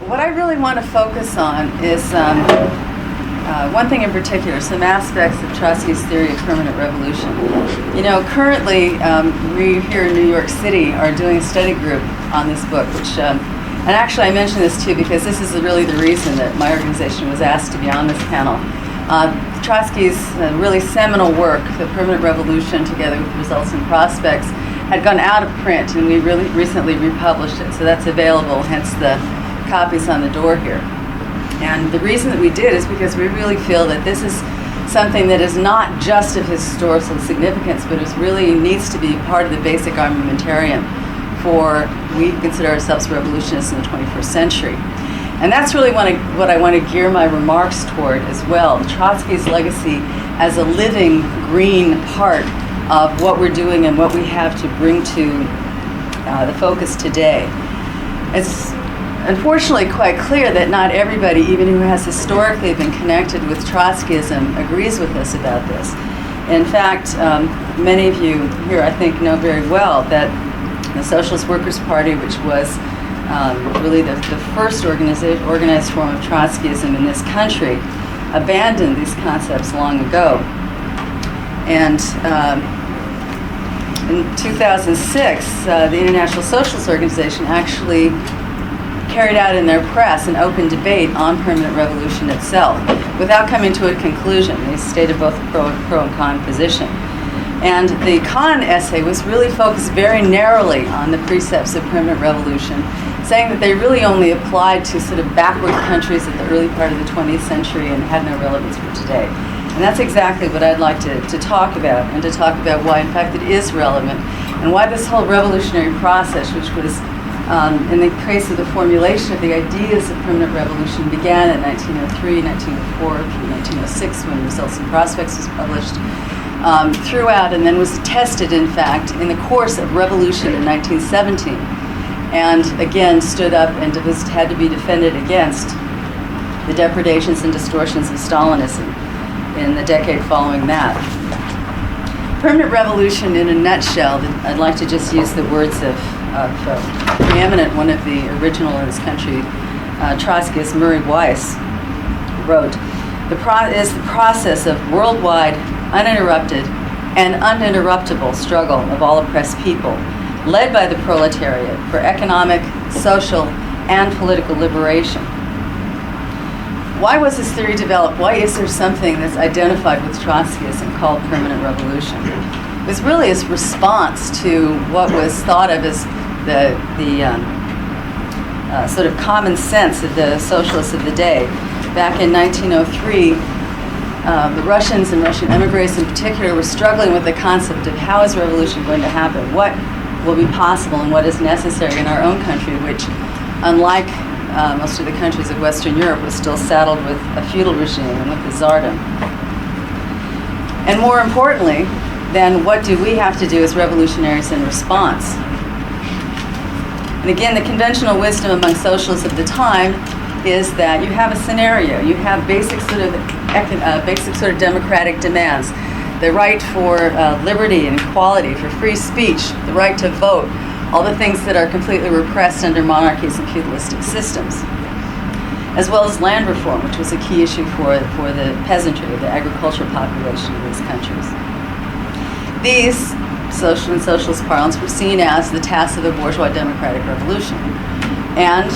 What I really want to focus on is one thing in particular, some aspects of Trotsky's theory of permanent revolution. You know, currently we here in New York City are doing a study group on this book, which, and actually I mention this too because this is really the reason that my organization was asked to be on this panel. Trotsky's really seminal work, The Permanent Revolution, together with Results and Prospects, had gone out of print, and we really recently republished it, so that's available, hence the copies on the door here. And the reason that we did is because we really feel that this is something that is not just of historical significance, but it really needs to be part of the basic armamentarium for, we consider ourselves revolutionists in the 21st century. And that's really what I want to gear my remarks toward as well, Trotsky's legacy as a living, green part of what we're doing and what we have to bring to the focus today. It's unfortunately quite clear that not everybody, even who has historically been connected with Trotskyism, agrees with us about this. In fact, many of you here, I think, know very well that the Socialist Workers' Party, which was really the first organized form of Trotskyism in this country, abandoned these concepts long ago. And in 2006, the International Socialist Organization actually carried out in their press an open debate on permanent revolution itself without coming to a conclusion. They stated both a pro and con position. And the con essay was really focused very narrowly on the precepts of permanent revolution, saying that they really only applied to sort of backward countries at the early part of the 20th century and had no relevance for today. And that's exactly what I'd like to talk about, and to talk about why, in fact, it is relevant, and why this whole revolutionary process, which was in the case of the formulation of the ideas of permanent revolution, began in 1903, 1904, through 1906, when Results and Prospects was published, throughout, and then was tested, in fact, in the course of revolution in 1917, and again stood up and had to be defended against the depredations and distortions of Stalinism in the decade following that. Permanent revolution, in a nutshell, I'd like to just use the words of preeminent, one of the original in this country, Trotskyist Murray Weiss, wrote, is the process of worldwide, uninterrupted, and uninterruptible struggle of all oppressed people, led by the proletariat for economic, social, and political liberation. Why was this theory developed? Why is there something that's identified with Trotskyism called permanent revolution? It was really its response to what was thought of as the sort of common sense of the socialists of the day. Back in 1903, the Russians and Russian emigres in particular were struggling with the concept of how is revolution going to happen? What will be possible and what is necessary in our own country, which, unlike most of the countries of Western Europe, was still saddled with a feudal regime and with the Tsardom. And more importantly, then what do we have to do as revolutionaries in response? And again, the conventional wisdom among socialists of the time is that you have a scenario, you have basic sort of democratic demands, the right for liberty and equality, for free speech, the right to vote, all the things that are completely repressed under monarchies and feudalistic systems, as well as land reform, which was a key issue for the peasantry, the agricultural population of these countries. These, social and socialist parlance, were seen as the task of a bourgeois democratic revolution. And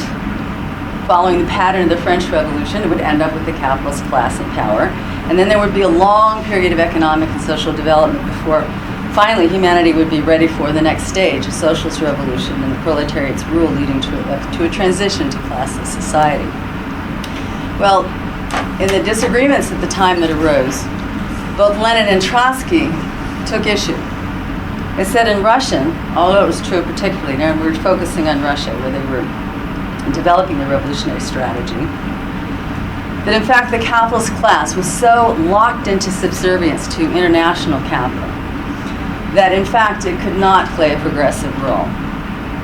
following the pattern of the French Revolution, it would end up with the capitalist class in power. And then there would be a long period of economic and social development before finally humanity would be ready for the next stage, a socialist revolution and the proletariat's rule, leading to a transition to classless society. Well, in the disagreements at the time that arose, both Lenin and Trotsky took issue. They said in Russian, although it was true particularly, now we're focusing on Russia, where they were developing the revolutionary strategy, that in fact the capitalist class was so locked into subservience to international capital that in fact it could not play a progressive role.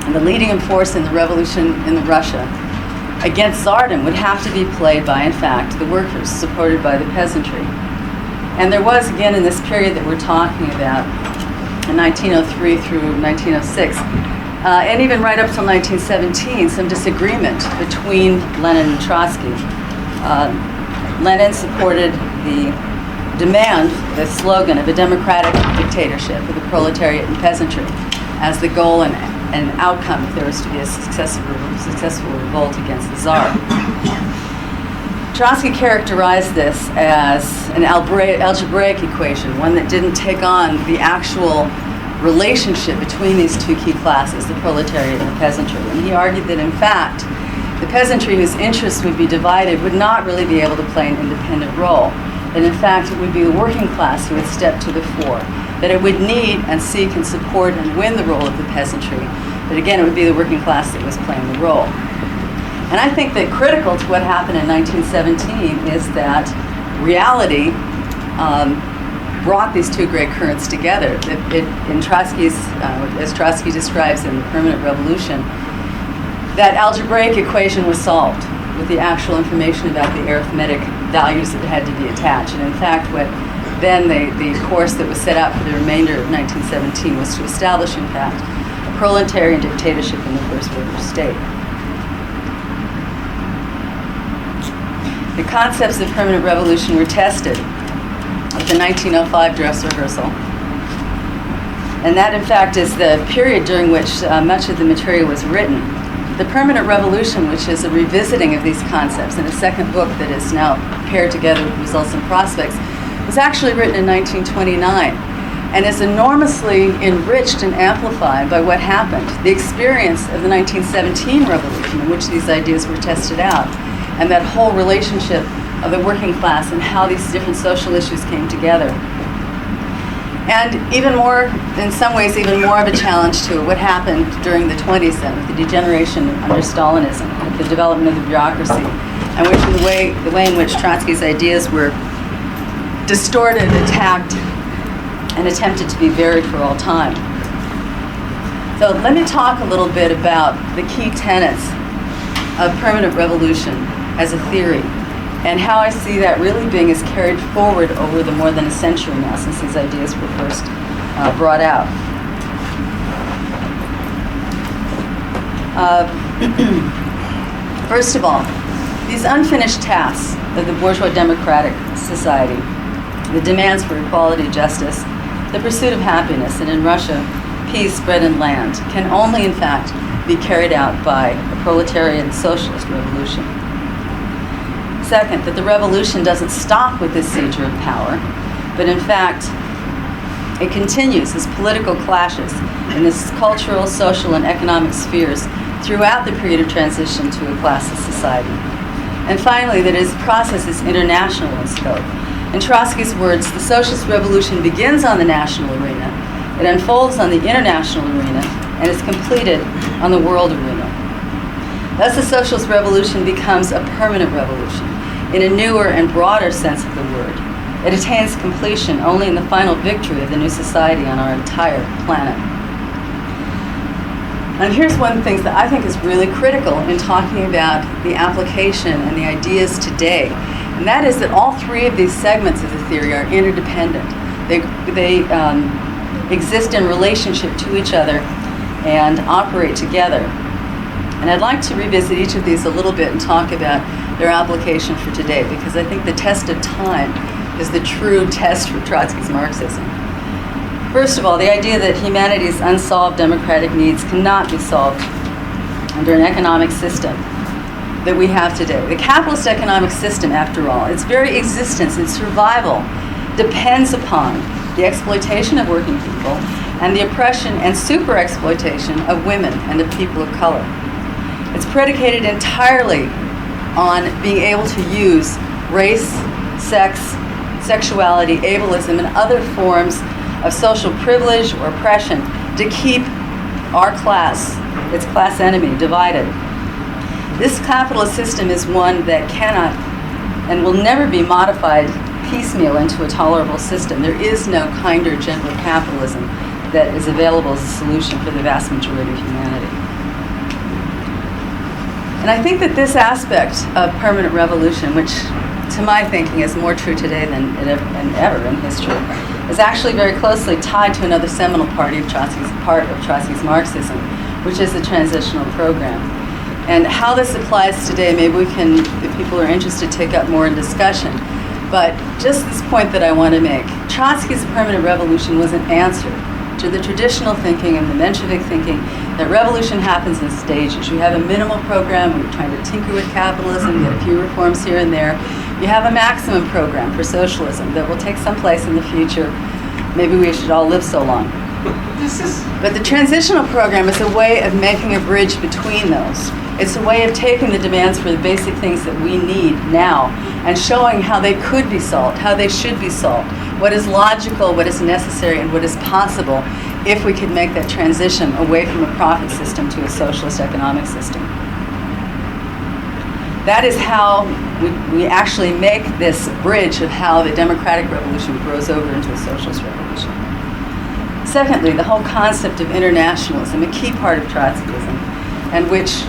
And the leading force in the revolution in Russia against Tsardom would have to be played by, in fact, the workers, supported by the peasantry. And there was, again, in this period that we're talking about, in 1903 through 1906, And even right up till 1917, some disagreement between Lenin and Trotsky. Lenin supported the demand, the slogan of a democratic dictatorship with the proletariat and peasantry as the goal and outcome if there was to be a successful revolt against the Tsar. Trotsky characterized this as an algebraic equation, one that didn't take on the actual relationship between these two key classes, the proletariat and the peasantry. And he argued that, in fact, the peasantry whose interests would be divided would not really be able to play an independent role. And in fact, it would be the working class who would step to the fore, that it would need and seek and support and win the role of the peasantry. But again, it would be the working class that was playing the role. And I think that critical to what happened in 1917 is that reality brought these two great currents together. In Trotsky's, as Trotsky describes in The Permanent Revolution, that algebraic equation was solved with the actual information about the arithmetic values that had to be attached. And in fact, what then the course that was set out for the remainder of 1917 was to establish, in fact, a proletarian dictatorship in the first worker state. The concepts of permanent revolution were tested at the 1905 dress rehearsal. And that, in fact, is the period during which much of the material was written. The Permanent Revolution, which is a revisiting of these concepts in a second book that is now paired together with Results and Prospects, was actually written in 1929 and is enormously enriched and amplified by what happened, the experience of the 1917 revolution in which these ideas were tested out, and that whole relationship of the working class and how these different social issues came together. And even more, in some ways, even more of a challenge to what happened during the 20s then, with the degeneration under Stalinism, with the development of the bureaucracy, and the way in which Trotsky's ideas were distorted, attacked, and attempted to be buried for all time. So let me talk a little bit about the key tenets of permanent revolution as a theory, and how I see that really being is carried forward over the more than a century now since these ideas were first brought out. First of all, these unfinished tasks of the bourgeois democratic society, the demands for equality, justice, the pursuit of happiness, and in Russia, peace, bread, and land, can only, in fact, be carried out by a proletarian socialist revolution. Second, that the revolution doesn't stop with this seizure of power, but in fact, it continues as political clashes in this cultural, social, and economic spheres throughout the period of transition to a classless society. And finally, that its process is international in scope. In Trotsky's words, the socialist revolution begins on the national arena, it unfolds on the international arena, and is completed on the world arena. Thus, the socialist revolution becomes a permanent revolution in a newer and broader sense of the word. It attains completion only in the final victory of the new society on our entire planet. And here's one of the things that I think is really critical in talking about the application and the ideas today, and that is that all three of these segments of the theory are interdependent. They exist in relationship to each other and operate together. And I'd like to revisit each of these a little bit and talk about their application for today, because I think the test of time is the true test for Trotsky's Marxism. First of all, the idea that humanity's unsolved democratic needs cannot be solved under an economic system that we have today. The capitalist economic system, after all, its very existence, its survival, depends upon the exploitation of working people and the oppression and super-exploitation of women and of people of color. It's predicated entirely on being able to use race, sex, sexuality, ableism, and other forms of social privilege or oppression to keep our class, its class enemy, divided. This capitalist system is one that cannot and will never be modified piecemeal into a tolerable system. There is no kinder, gentler capitalism that is available as a solution for the vast majority of humanity. And I think that this aspect of permanent revolution, which to my thinking is more true today than ever in history, is actually very closely tied to another seminal part of Trotsky's Marxism, which is the transitional program. And how this applies today, maybe we can, if people are interested, take up more in discussion. But just this point that I want to make. Trotsky's permanent revolution was an answer to the traditional thinking and the Menshevik thinking that revolution happens in stages. You have a minimal program where you're trying to tinker with capitalism, get a few reforms here and there. You have a maximum program for socialism that will take some place in the future. Maybe we should all live so long. But the transitional program is a way of making a bridge between those. It's a way of taking the demands for the basic things that we need now and showing how they could be solved, how they should be solved, what is logical, what is necessary, and what is possible if we could make that transition away from a profit system to a socialist economic system. That is how we actually make this bridge of how the democratic revolution grows over into a socialist revolution. Secondly, the whole concept of internationalism, a key part of Trotskyism, and which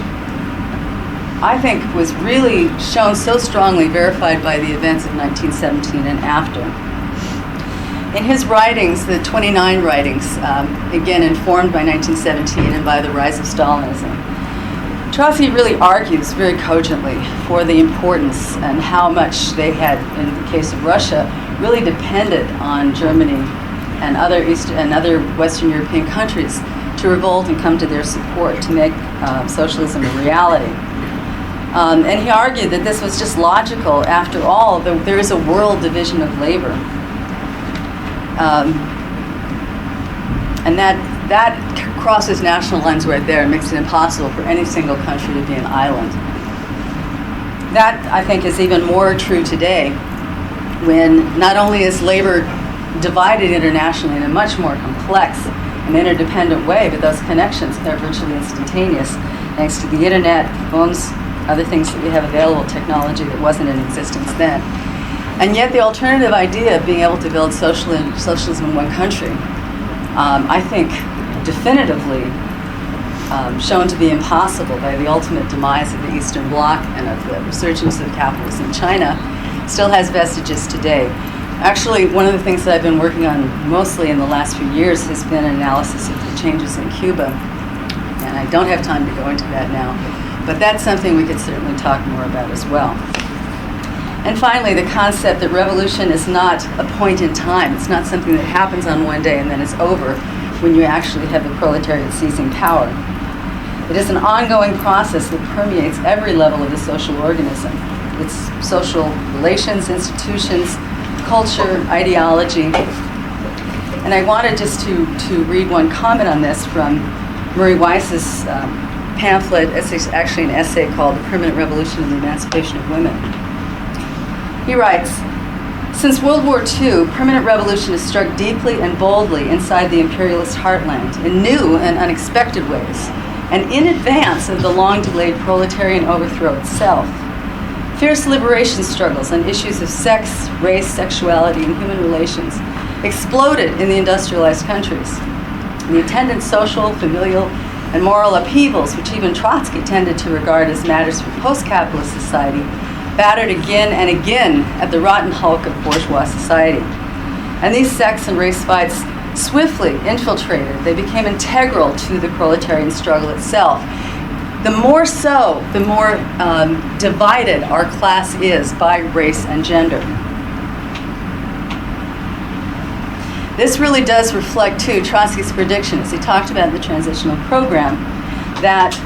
I think was really shown so strongly, verified by the events of 1917 and after. In his writings, the 29 writings, again informed by 1917 and by the rise of Stalinism, Trotsky really argues very cogently for the importance and how much they had, in the case of Russia, really depended on Germany and other Western European countries to revolt and come to their support to make socialism a reality. And he argued that this was just logical. After all, there is a world division of labor. And that crosses national lines right there and makes it impossible for any single country to be an island. That, I think, is even more true today when not only is labor divided internationally in a much more complex and interdependent way, but those connections are virtually instantaneous thanks to the internet, phones, other things that we have available, technology that wasn't in existence then. And yet the alternative idea of being able to build socialism in one country, I think definitively shown to be impossible by the ultimate demise of the Eastern Bloc and of the resurgence of capitalism in China, still has vestiges today. Actually, one of the things that I've been working on mostly in the last few years has been an analysis of the changes in Cuba. And I don't have time to go into that now, but that's something we could certainly talk more about as well. And finally, the concept that revolution is not a point in time. It's not something that happens on one day and then it's over when you actually have the proletariat seizing power. It is an ongoing process that permeates every level of the social organism. It's social relations, institutions, culture, ideology. And I wanted just to read one comment on this from Murray Weiss's pamphlet. It's actually an essay called The Permanent Revolution and the Emancipation of Women. He writes, "Since World War II, permanent revolution has struck deeply and boldly inside the imperialist heartland in new and unexpected ways, and in advance of the long-delayed proletarian overthrow itself. Fierce liberation struggles on issues of sex, race, sexuality, and human relations exploded in the industrialized countries. The attendant social, familial, and moral upheavals, which even Trotsky tended to regard as matters for post-capitalist society, battered again and again at the rotten hulk of bourgeois society. And these sex and race fights swiftly infiltrated. They became integral to the proletarian struggle itself. The more so, the more divided our class is by race and gender." This really does reflect, too, Trotsky's prediction, as he talked about in the transitional program, that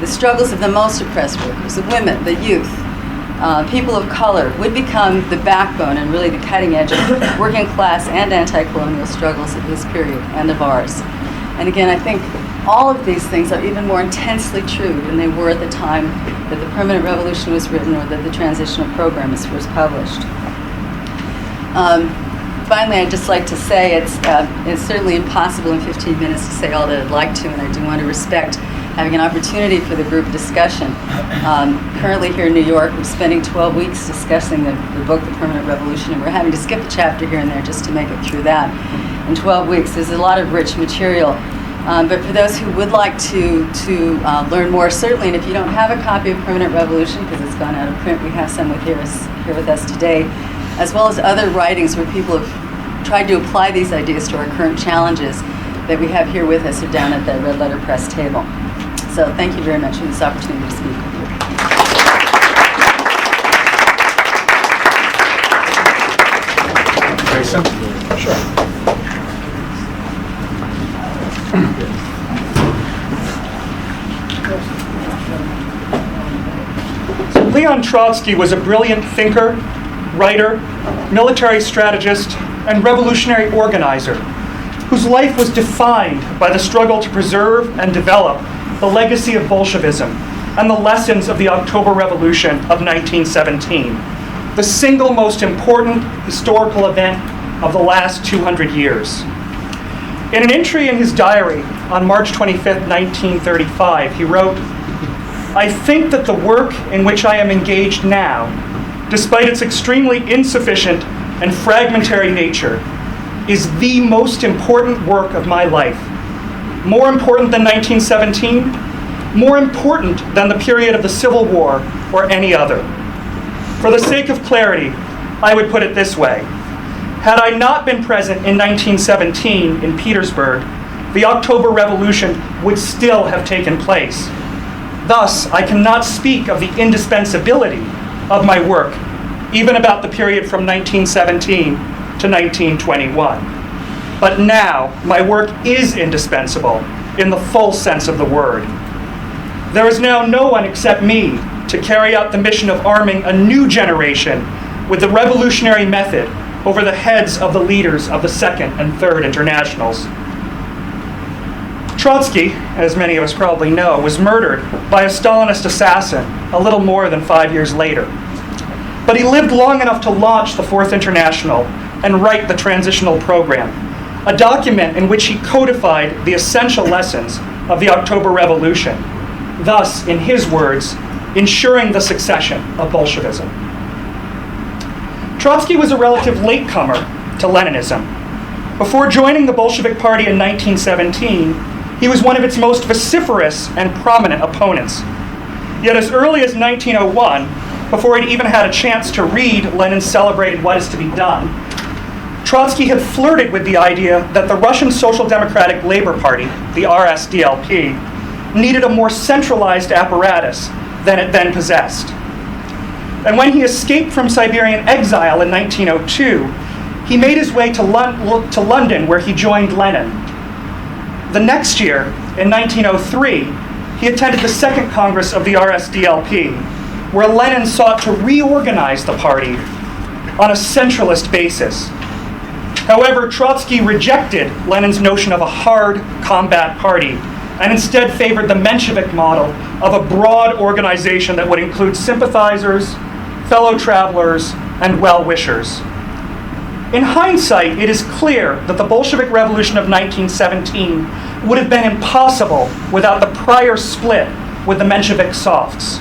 the struggles of the most oppressed workers, the women, the youth, people of color, would become the backbone and really the cutting edge of working class and anti-colonial struggles of his period and of ours. And again, I think all of these things are even more intensely true than they were at the time that the Permanent Revolution was written or that the transitional program was first published. Finally, I'd just like to say it's certainly impossible in 15 minutes to say all that I'd like to, and I do want to respect having an opportunity for the group discussion. Currently here in New York, we're spending 12 weeks discussing the book, The Permanent Revolution, and we're having to skip a chapter here and there just to make it through that. In 12 weeks, there's a lot of rich material. But for those who would like to learn more, certainly, and if you don't have a copy of Permanent Revolution, because it's gone out of print, we have some here with us today, as well as other writings where people have tried to apply these ideas to our current challenges that we have here with us or down at the Red Letter Press table. So thank you very much for this opportunity to speak with you. Very simple. Sure. So Leon Trotsky was a brilliant thinker, writer, military strategist, and revolutionary organizer whose life was defined by the struggle to preserve and develop the legacy of Bolshevism and the lessons of the October Revolution of 1917, the single most important historical event of the last 200 years. In an entry in his diary on March 25, 1935, he wrote, "I think that the work in which I am engaged now, despite its extremely insufficient and fragmentary nature, is the most important work of my life. More important than 1917, more important than the period of the Civil War or any other. For the sake of clarity, I would put it this way. Had I not been present in 1917 in Petersburg, the October Revolution would still have taken place. Thus, I cannot speak of the indispensability of my work, even about the period from 1917 to 1921. But now, my work is indispensable in the full sense of the word. There is now no one except me to carry out the mission of arming a new generation with the revolutionary method over the heads of the leaders of the Second and Third Internationals." Trotsky, as many of us probably know, was murdered by a Stalinist assassin a little more than 5 years later. But he lived long enough to launch the Fourth International and write the Transitional Program, a document in which he codified the essential lessons of the October Revolution, thus, in his words, ensuring the succession of Bolshevism. Trotsky was a relative latecomer to Leninism. Before joining the Bolshevik Party in 1917, he was one of its most vociferous and prominent opponents. Yet as early as 1901, before he'd even had a chance to read Lenin's celebrated What Is to Be Done, Trotsky had flirted with the idea that the Russian Social Democratic Labor Party, the RSDLP, needed a more centralized apparatus than it then possessed. And when he escaped from Siberian exile in 1902, he made his way to London, where he joined Lenin. The next year, in 1903, he attended the Second Congress of the RSDLP, where Lenin sought to reorganize the party on a centralist basis. However, Trotsky rejected Lenin's notion of a hard combat party and instead favored the Menshevik model of a broad organization that would include sympathizers, fellow travelers, and well-wishers. In hindsight, it is clear that the Bolshevik Revolution of 1917 would have been impossible without the prior split with the Menshevik softs.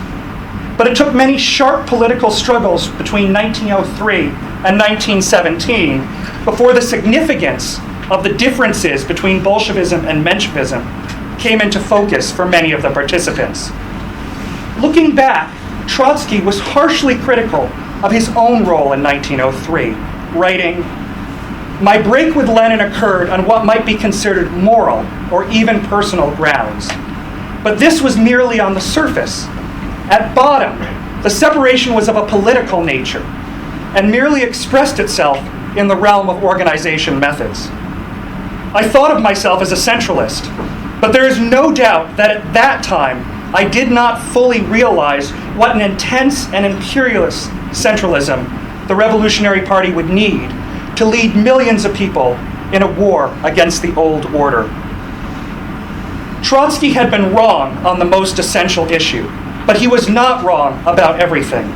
But it took many sharp political struggles between 1903 and 1917 before the significance of the differences between Bolshevism and Menshevism came into focus for many of the participants. Looking back, Trotsky was harshly critical of his own role in 1903, writing, "My break with Lenin occurred on what might be considered moral or even personal grounds. But this was merely on the surface. At bottom, the separation was of a political nature and merely expressed itself in the realm of organization methods. I thought of myself as a centralist, but there is no doubt that at that time I did not fully realize what an intense and imperialist centralism the Revolutionary Party would need to lead millions of people in a war against the old order." Trotsky had been wrong on the most essential issue, but he was not wrong about everything.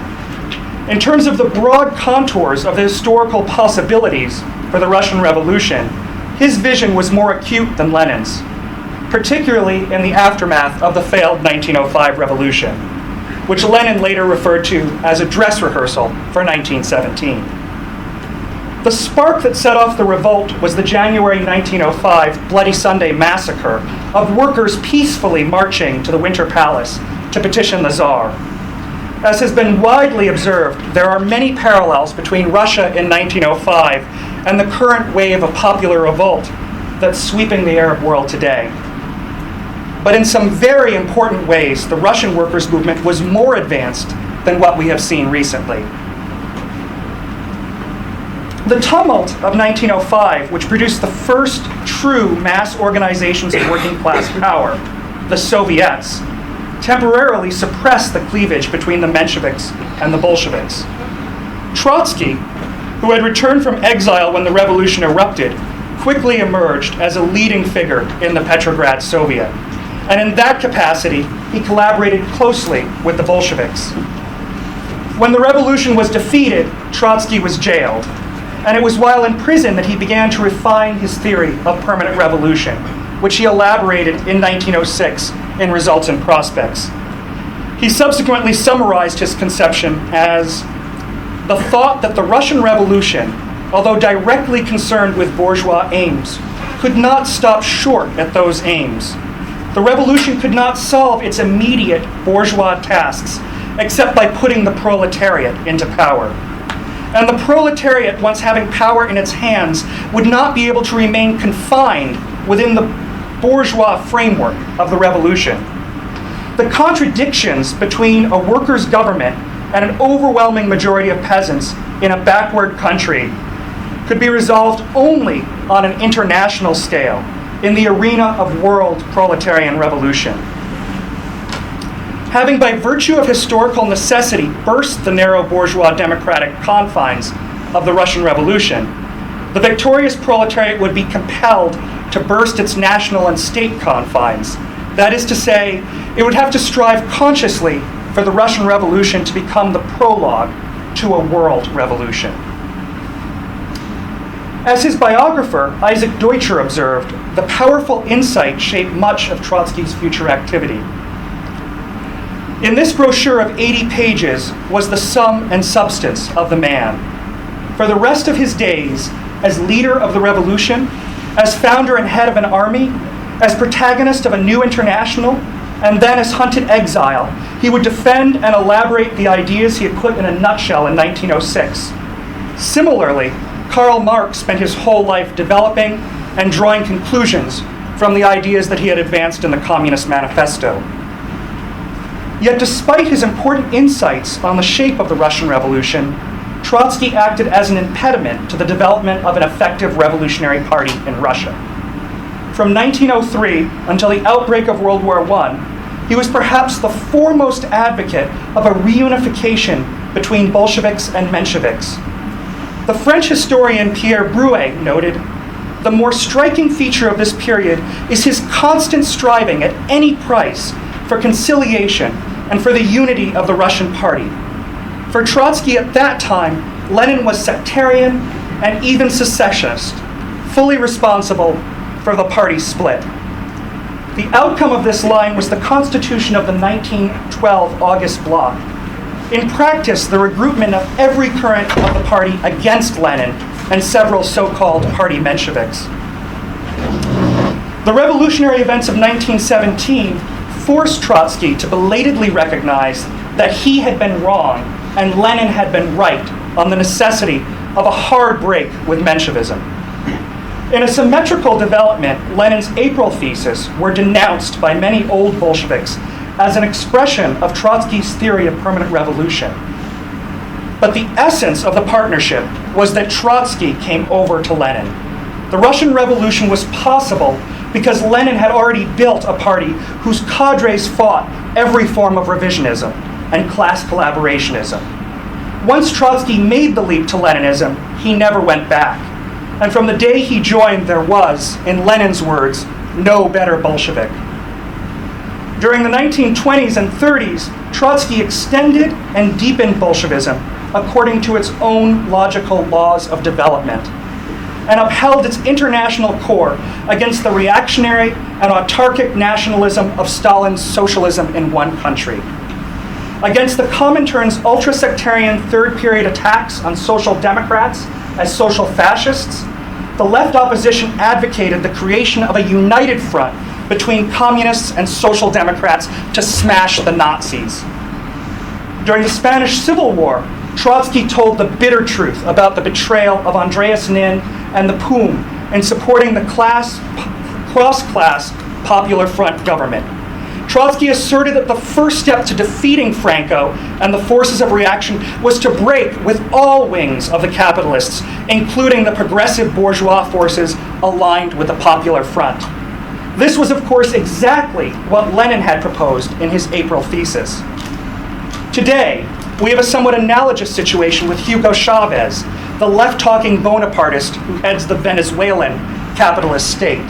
In terms of the broad contours of the historical possibilities for the Russian Revolution, his vision was more acute than Lenin's, particularly in the aftermath of the failed 1905 revolution, which Lenin later referred to as a dress rehearsal for 1917. The spark that set off the revolt was the January 1905 Bloody Sunday massacre of workers peacefully marching to the Winter Palace to petition the Tsar. As has been widely observed, there are many parallels between Russia in 1905 and the current wave of popular revolt that's sweeping the Arab world today. But in some very important ways, the Russian workers' movement was more advanced than what we have seen recently. The tumult of 1905, which produced the first true mass organizations of working class power, the Soviets, temporarily suppressed the cleavage between the Mensheviks and the Bolsheviks. Trotsky, who had returned from exile when the revolution erupted, quickly emerged as a leading figure in the Petrograd Soviet. And in that capacity, he collaborated closely with the Bolsheviks. When the revolution was defeated, Trotsky was jailed. And it was while in prison that he began to refine his theory of permanent revolution, which he elaborated in 1906 in Results and Prospects. He subsequently summarized his conception as the thought that the Russian Revolution, although directly concerned with bourgeois aims, could not stop short at those aims. The revolution could not solve its immediate bourgeois tasks except by putting the proletariat into power. And the proletariat, once having power in its hands, would not be able to remain confined within the bourgeois framework of the revolution. The contradictions between a workers' government and an overwhelming majority of peasants in a backward country could be resolved only on an international scale in the arena of world proletarian revolution. Having by virtue of historical necessity burst the narrow bourgeois democratic confines of the Russian Revolution, the victorious proletariat would be compelled to burst its national and state confines. That is to say, it would have to strive consciously for the Russian Revolution to become the prologue to a world revolution. As his biographer, Isaac Deutscher, observed, the powerful insight shaped much of Trotsky's future activity. In this brochure of 80 pages was the sum and substance of the man. For the rest of his days, as leader of the revolution, as founder and head of an army, as protagonist of a new international, and then as hunted exile, he would defend and elaborate the ideas he had put in a nutshell in 1906. Similarly, Karl Marx spent his whole life developing and drawing conclusions from the ideas that he had advanced in the Communist Manifesto. Yet despite his important insights on the shape of the Russian Revolution, Trotsky acted as an impediment to the development of an effective revolutionary party in Russia. From 1903 until the outbreak of World War I, he was perhaps the foremost advocate of a reunification between Bolsheviks and Mensheviks. The French historian Pierre Brouet noted, "The more striking feature of this period is his constant striving at any price for conciliation and for the unity of the Russian party." For Trotsky at that time, Lenin was sectarian and even secessionist, fully responsible for the party split. The outcome of this line was the constitution of the 1912 August Bloc. In practice, the regroupment of every current of the party against Lenin and several so-called party Mensheviks. The revolutionary events of 1917 forced Trotsky to belatedly recognize that he had been wrong and Lenin had been right on the necessity of a hard break with Menshevism. In a symmetrical development, Lenin's April thesis were denounced by many old Bolsheviks as an expression of Trotsky's theory of permanent revolution. But the essence of the partnership was that Trotsky came over to Lenin. The Russian Revolution was possible because Lenin had already built a party whose cadres fought every form of revisionism and class collaborationism. Once Trotsky made the leap to Leninism, he never went back. And from the day he joined, there was, in Lenin's words, no better Bolshevik. During the 1920s and 30s, Trotsky extended and deepened Bolshevism according to its own logical laws of development, and upheld its international core against the reactionary and autarkic nationalism of Stalin's socialism in one country. Against the Comintern's ultra-sectarian third-period attacks on social democrats as social fascists, the left opposition advocated the creation of a united front between communists and social democrats to smash the Nazis. During the Spanish Civil War, Trotsky told the bitter truth about the betrayal of Andreas Nin and the POUM in supporting the cross-class Popular Front government. Trotsky asserted that the first step to defeating Franco and the forces of reaction was to break with all wings of the capitalists, including the progressive bourgeois forces aligned with the Popular Front. This was, of course, exactly what Lenin had proposed in his April thesis. Today, we have a somewhat analogous situation with Hugo Chavez, the left-talking Bonapartist who heads the Venezuelan capitalist state.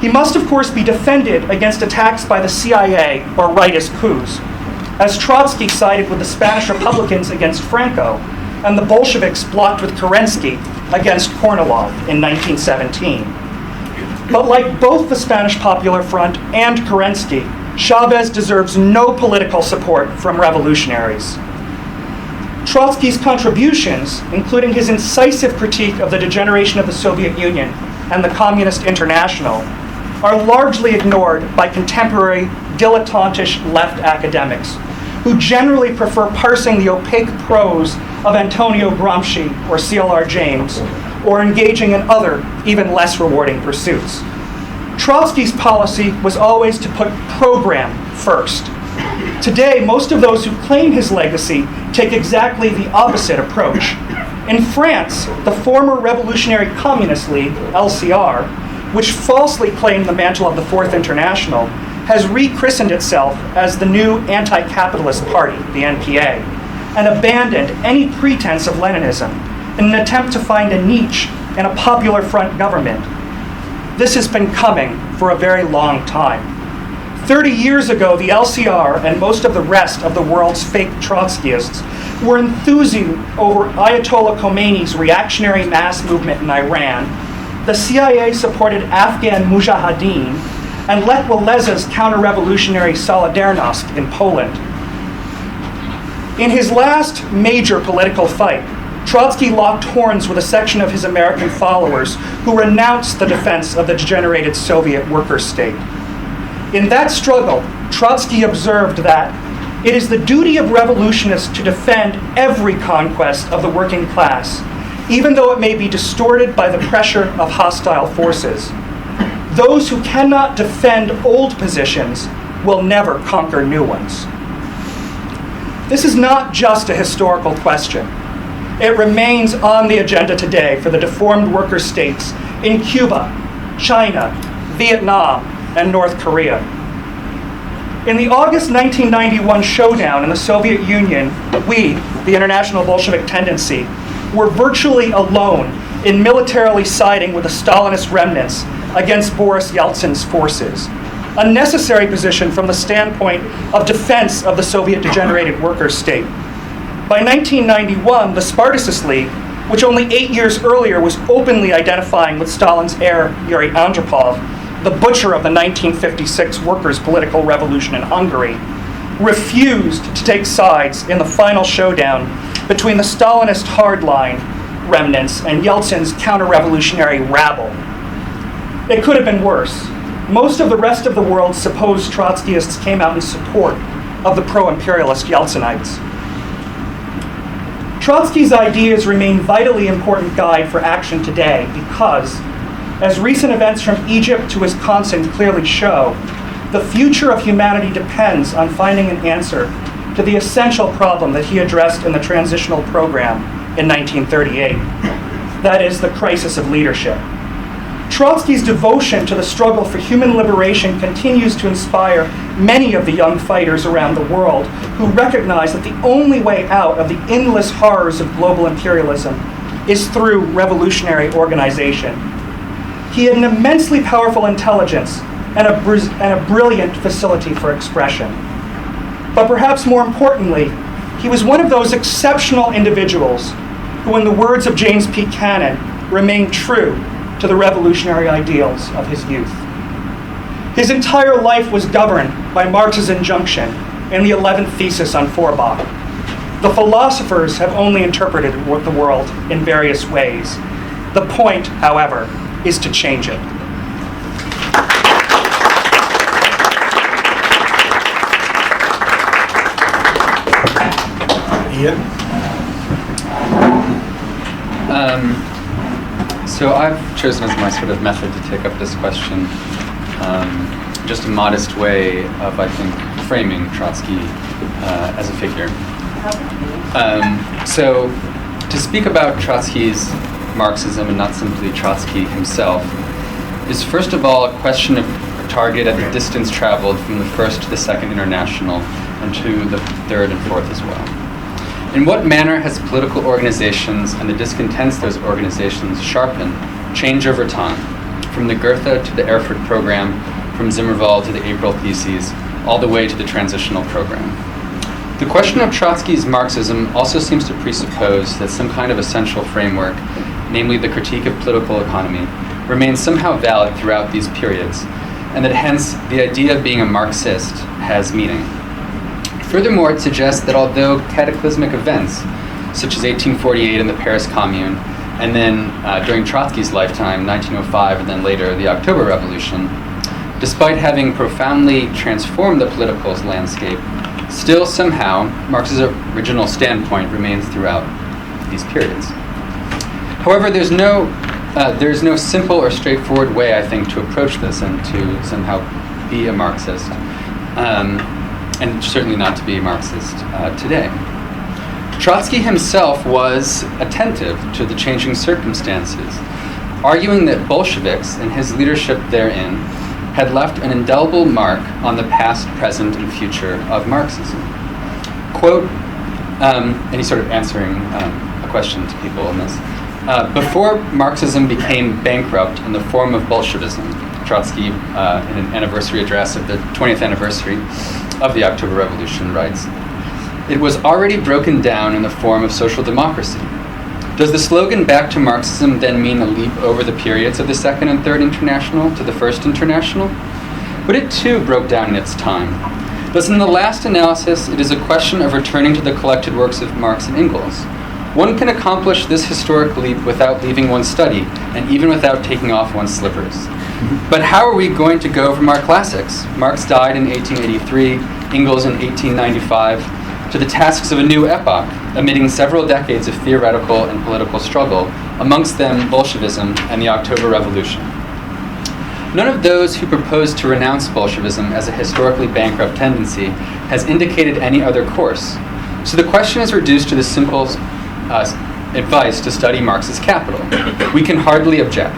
He must, of course, be defended against attacks by the CIA or rightist coups, as Trotsky sided with the Spanish Republicans against Franco, and the Bolsheviks blocked with Kerensky against Kornilov in 1917. But like both the Spanish Popular Front and Kerensky, Chavez deserves no political support from revolutionaries. Trotsky's contributions, including his incisive critique of the degeneration of the Soviet Union and the Communist International, are largely ignored by contemporary dilettantish left academics, who generally prefer parsing the opaque prose of Antonio Gramsci or C.L.R. James, or engaging in other, even less rewarding pursuits. Trotsky's policy was always to put program first. Today, most of those who claim his legacy take exactly the opposite approach. In France, the former Revolutionary Communist League, LCR, which falsely claimed the mantle of the Fourth International, has rechristened itself as the new anti-capitalist party, the NPA, and abandoned any pretense of Leninism in an attempt to find a niche in a Popular Front government. This has been coming for a very long time. 30 years ago, the LCR and most of the rest of the world's fake Trotskyists were enthusing over Ayatollah Khomeini's reactionary mass movement in Iran. The CIA supported Afghan Mujahideen and Lech Walesa's counter-revolutionary Solidarnosc in Poland. In his last major political fight, Trotsky locked horns with a section of his American followers who renounced the defense of the degenerated Soviet worker state. In that struggle, Trotsky observed that it is the duty of revolutionists to defend every conquest of the working class, even though it may be distorted by the pressure of hostile forces. Those who cannot defend old positions will never conquer new ones. This is not just a historical question. It remains on the agenda today for the deformed worker states in Cuba, China, Vietnam, and North Korea. In the August 1991 showdown in the Soviet Union, we, the International Bolshevik Tendency, were virtually alone in militarily siding with the Stalinist remnants against Boris Yeltsin's forces, a necessary position from the standpoint of defense of the Soviet degenerated worker state. By 1991, the Spartacus League, which only 8 years earlier was openly identifying with Stalin's heir, Yuri Andropov, the butcher of the 1956 workers' political revolution in Hungary, refused to take sides in the final showdown between the Stalinist hardline remnants and Yeltsin's counter-revolutionary rabble. It could have been worse. Most of the rest of the world's supposed Trotskyists came out in support of the pro-imperialist Yeltsinites. Trotsky's ideas remain vitally important guide for action today because, as recent events from Egypt to Wisconsin clearly show, the future of humanity depends on finding an answer to the essential problem that he addressed in the Transitional Program in 1938. That is, the crisis of leadership. Trotsky's devotion to the struggle for human liberation continues to inspire many of the young fighters around the world who recognize that the only way out of the endless horrors of global imperialism is through revolutionary organization. He had an immensely powerful intelligence and a brilliant facility for expression. But perhaps more importantly, he was one of those exceptional individuals who, in the words of James P. Cannon, remained true to the revolutionary ideals of his youth. His entire life was governed by Marx's injunction in the 11th thesis on Feuerbach. The philosophers have only interpreted the world in various ways. The point, however, is to change it. Ian? So I've chosen as my sort of method to take up this question just a modest way of, I think, framing Trotsky as a figure. So, to speak about Trotsky's Marxism and not simply Trotsky himself is first of all a question of target at the distance traveled from the First to the Second International and to the Third and Fourth as well. In what manner has political organizations and the discontents those organizations sharpen change over time, from the Goethe to the Erfurt program, from Zimmerwald to the April Theses, all the way to the transitional program? The question of Trotsky's Marxism also seems to presuppose that some kind of essential framework, namely the critique of political economy, remains somehow valid throughout these periods, and that hence the idea of being a Marxist has meaning. Furthermore, it suggests that although cataclysmic events, such as 1848 and the Paris Commune, and then during Trotsky's lifetime, 1905, and then later the October Revolution, despite having profoundly transformed the political landscape, still somehow Marx's original standpoint remains throughout these periods. However, there's no simple or straightforward way, I think, to approach this and to somehow be a Marxist, and certainly not to be a Marxist today. Trotsky himself was attentive to the changing circumstances, arguing that Bolsheviks and his leadership therein had left an indelible mark on the past, present, and future of Marxism. Quote, and he's sort of answering a question to people in this. Before Marxism became bankrupt in the form of Bolshevism, Trotsky, in an anniversary address of the 20th anniversary of the October Revolution, writes, "It was already broken down in the form of social democracy. Does the slogan Back to Marxism then mean a leap over the periods of the Second and Third International to the First International? But it too broke down in its time. Thus in the last analysis, it is a question of returning to the collected works of Marx and Engels. One can accomplish this historic leap without leaving one's study, and even without taking off one's slippers. But how are we going to go from our classics? Marx died in 1883, Engels in 1895, to the tasks of a new epoch, omitting several decades of theoretical and political struggle, amongst them Bolshevism and the October Revolution. None of those who propose to renounce Bolshevism as a historically bankrupt tendency has indicated any other course. So the question is reduced to the simple advice to study Marx's Capital. We can hardly object.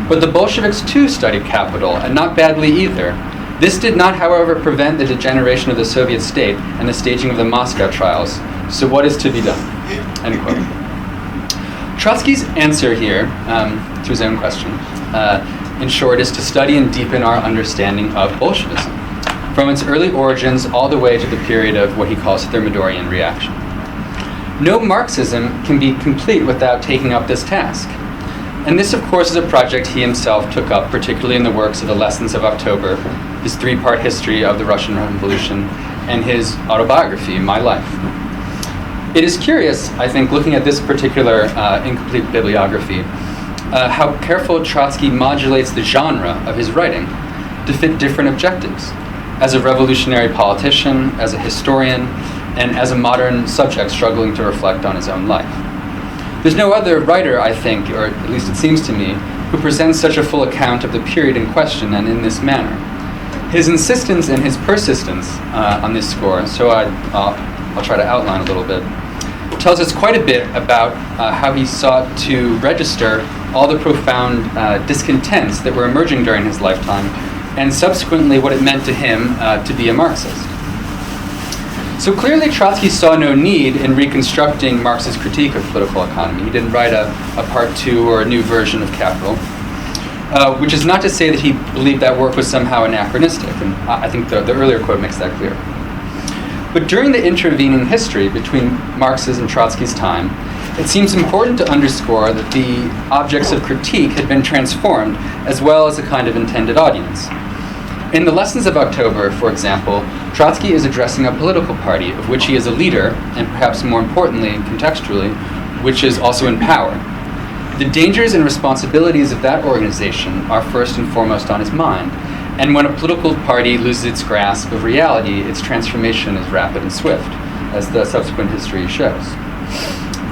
But the Bolsheviks too studied Capital, and not badly either. This did not, however, prevent the degeneration of the Soviet state and the staging of the Moscow trials. So what is to be done?" End quote. Trotsky's answer here, to his own question, in short, is to study and deepen our understanding of Bolshevism, from its early origins all the way to the period of what he calls Thermidorian reaction. No Marxism can be complete without taking up this task. And this, of course, is a project he himself took up, particularly in the works of the Lessons of October, his three-part history of the Russian Revolution, and his autobiography, My Life. It is curious, I think, looking at this particular incomplete bibliography, how careful Trotsky modulates the genre of his writing to fit different objectives, as a revolutionary politician, as a historian, and as a modern subject struggling to reflect on his own life. There's no other writer, I think, or at least it seems to me, who presents such a full account of the period in question and in this manner. His insistence and his persistence on this score, so I'll try to outline a little bit, tells us quite a bit about how he sought to register all the profound discontents that were emerging during his lifetime, and subsequently what it meant to him to be a Marxist. So clearly Trotsky saw no need in reconstructing Marx's critique of political economy. He didn't write a part two or a new version of Capital, which is not to say that he believed that work was somehow anachronistic, and I think the earlier quote makes that clear. But during the intervening history between Marx's and Trotsky's time, it seems important to underscore that the objects of critique had been transformed, as well as a kind of intended audience. In the Lessons of October, for example, Trotsky is addressing a political party of which he is a leader, and perhaps more importantly, contextually, which is also in power. The dangers and responsibilities of that organization are first and foremost on his mind, and when a political party loses its grasp of reality, its transformation is rapid and swift, as the subsequent history shows.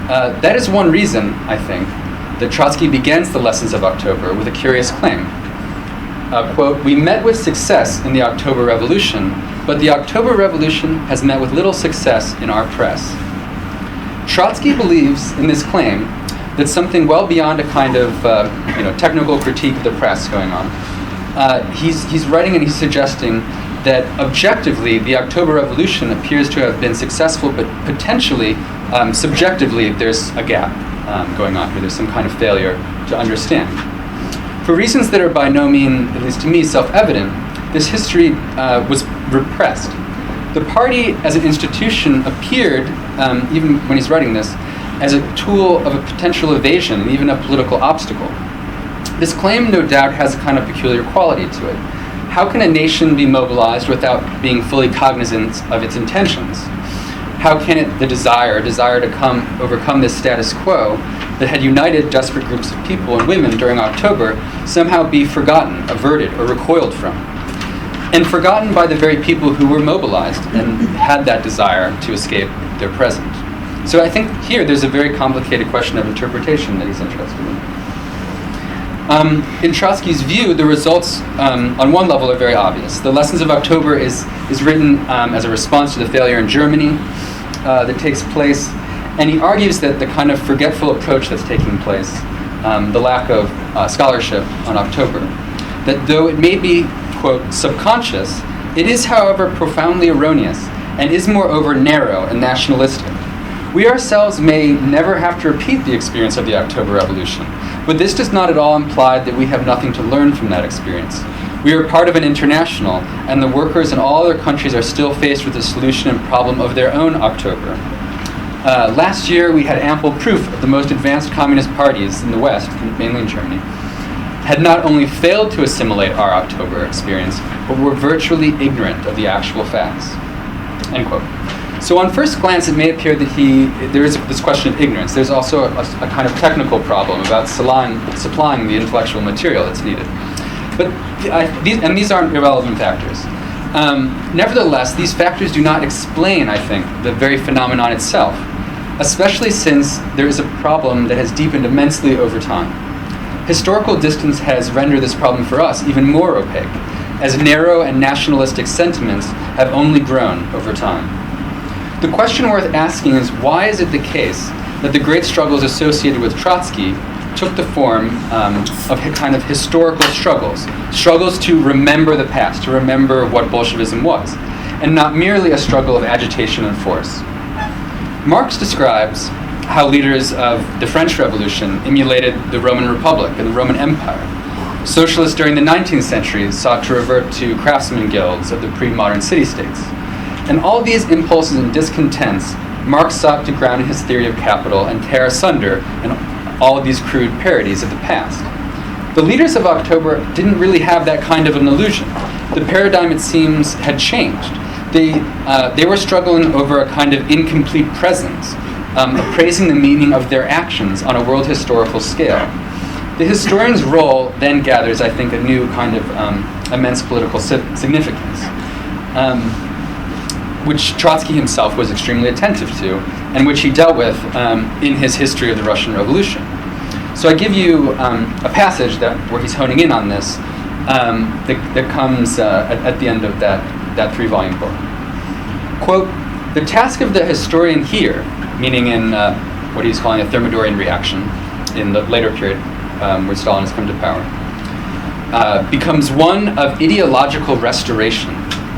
That is one reason, I think, that Trotsky begins the Lessons of October with a curious claim. quote, "We met with success in the October Revolution, but the October Revolution has met with little success in our press." Trotsky believes in this claim that something well beyond a kind of technical critique of the press going on. He's writing and he's suggesting that objectively the October Revolution appears to have been successful, but potentially, subjectively, there's a gap going on here. There's some kind of failure to understand. For reasons that are by no means, at least to me, self-evident, this history was repressed. The party as an institution appeared, even when he's writing this, as a tool of a potential evasion and even a political obstacle. This claim, no doubt, has a kind of peculiar quality to it. How can a nation be mobilized without being fully cognizant of its intentions? How can the desire to overcome this status quo that had united desperate groups of people and women during October somehow be forgotten, averted, or recoiled from? And forgotten by the very people who were mobilized and had that desire to escape their present. So I think here there's a very complicated question of interpretation that he's interested in. In Trotsky's view, the results on one level are very obvious. The Lessons of October is written as a response to the failure in Germany that takes place, and he argues that the kind of forgetful approach that's taking place, the lack of scholarship on October, that though it may be, quote, subconscious, it is, however, profoundly erroneous and is, moreover, narrow and nationalistic. We ourselves may never have to repeat the experience of the October Revolution, but this does not at all imply that we have nothing to learn from that experience. We are part of an international, and the workers in all other countries are still faced with the solution and problem of their own October. Last year, we had ample proof that the most advanced communist parties in the West, mainly in Germany, had not only failed to assimilate our October experience, but were virtually ignorant of the actual facts. End quote. So on first glance, it may appear that there is this question of ignorance. There's also a kind of technical problem about supplying the intellectual material that's needed. But these aren't irrelevant factors. Nevertheless, these factors do not explain, I think, the very phenomenon itself, especially since there is a problem that has deepened immensely over time. Historical distance has rendered this problem for us even more opaque, as narrow and nationalistic sentiments have only grown over time. The question worth asking is, why is it the case that the great struggles associated with Trotsky took the form of kind of historical struggles to remember the past, to remember what Bolshevism was, and not merely a struggle of agitation and force? Marx describes how leaders of the French Revolution emulated the Roman Republic and the Roman Empire. Socialists during the 19th century sought to revert to craftsman guilds of the pre-modern city-states. And all these impulses and discontents, Marx sought to ground in his theory of capital and tear asunder in all of these crude parodies of the past. The leaders of October didn't really have that kind of an illusion. The paradigm, it seems, had changed. They were struggling over a kind of incomplete presence, appraising the meaning of their actions on a world historical scale. The historian's role then gathers, I think, a new kind of immense political significance, which Trotsky himself was extremely attentive to, and which he dealt with in his History of the Russian Revolution. So I give you a passage where he's honing in on this that comes at the end of that 3-volume book. Quote, "The task of the historian here," meaning in what he's calling a Thermidorian reaction in the later period where Stalin has come to power, becomes one of ideological restoration.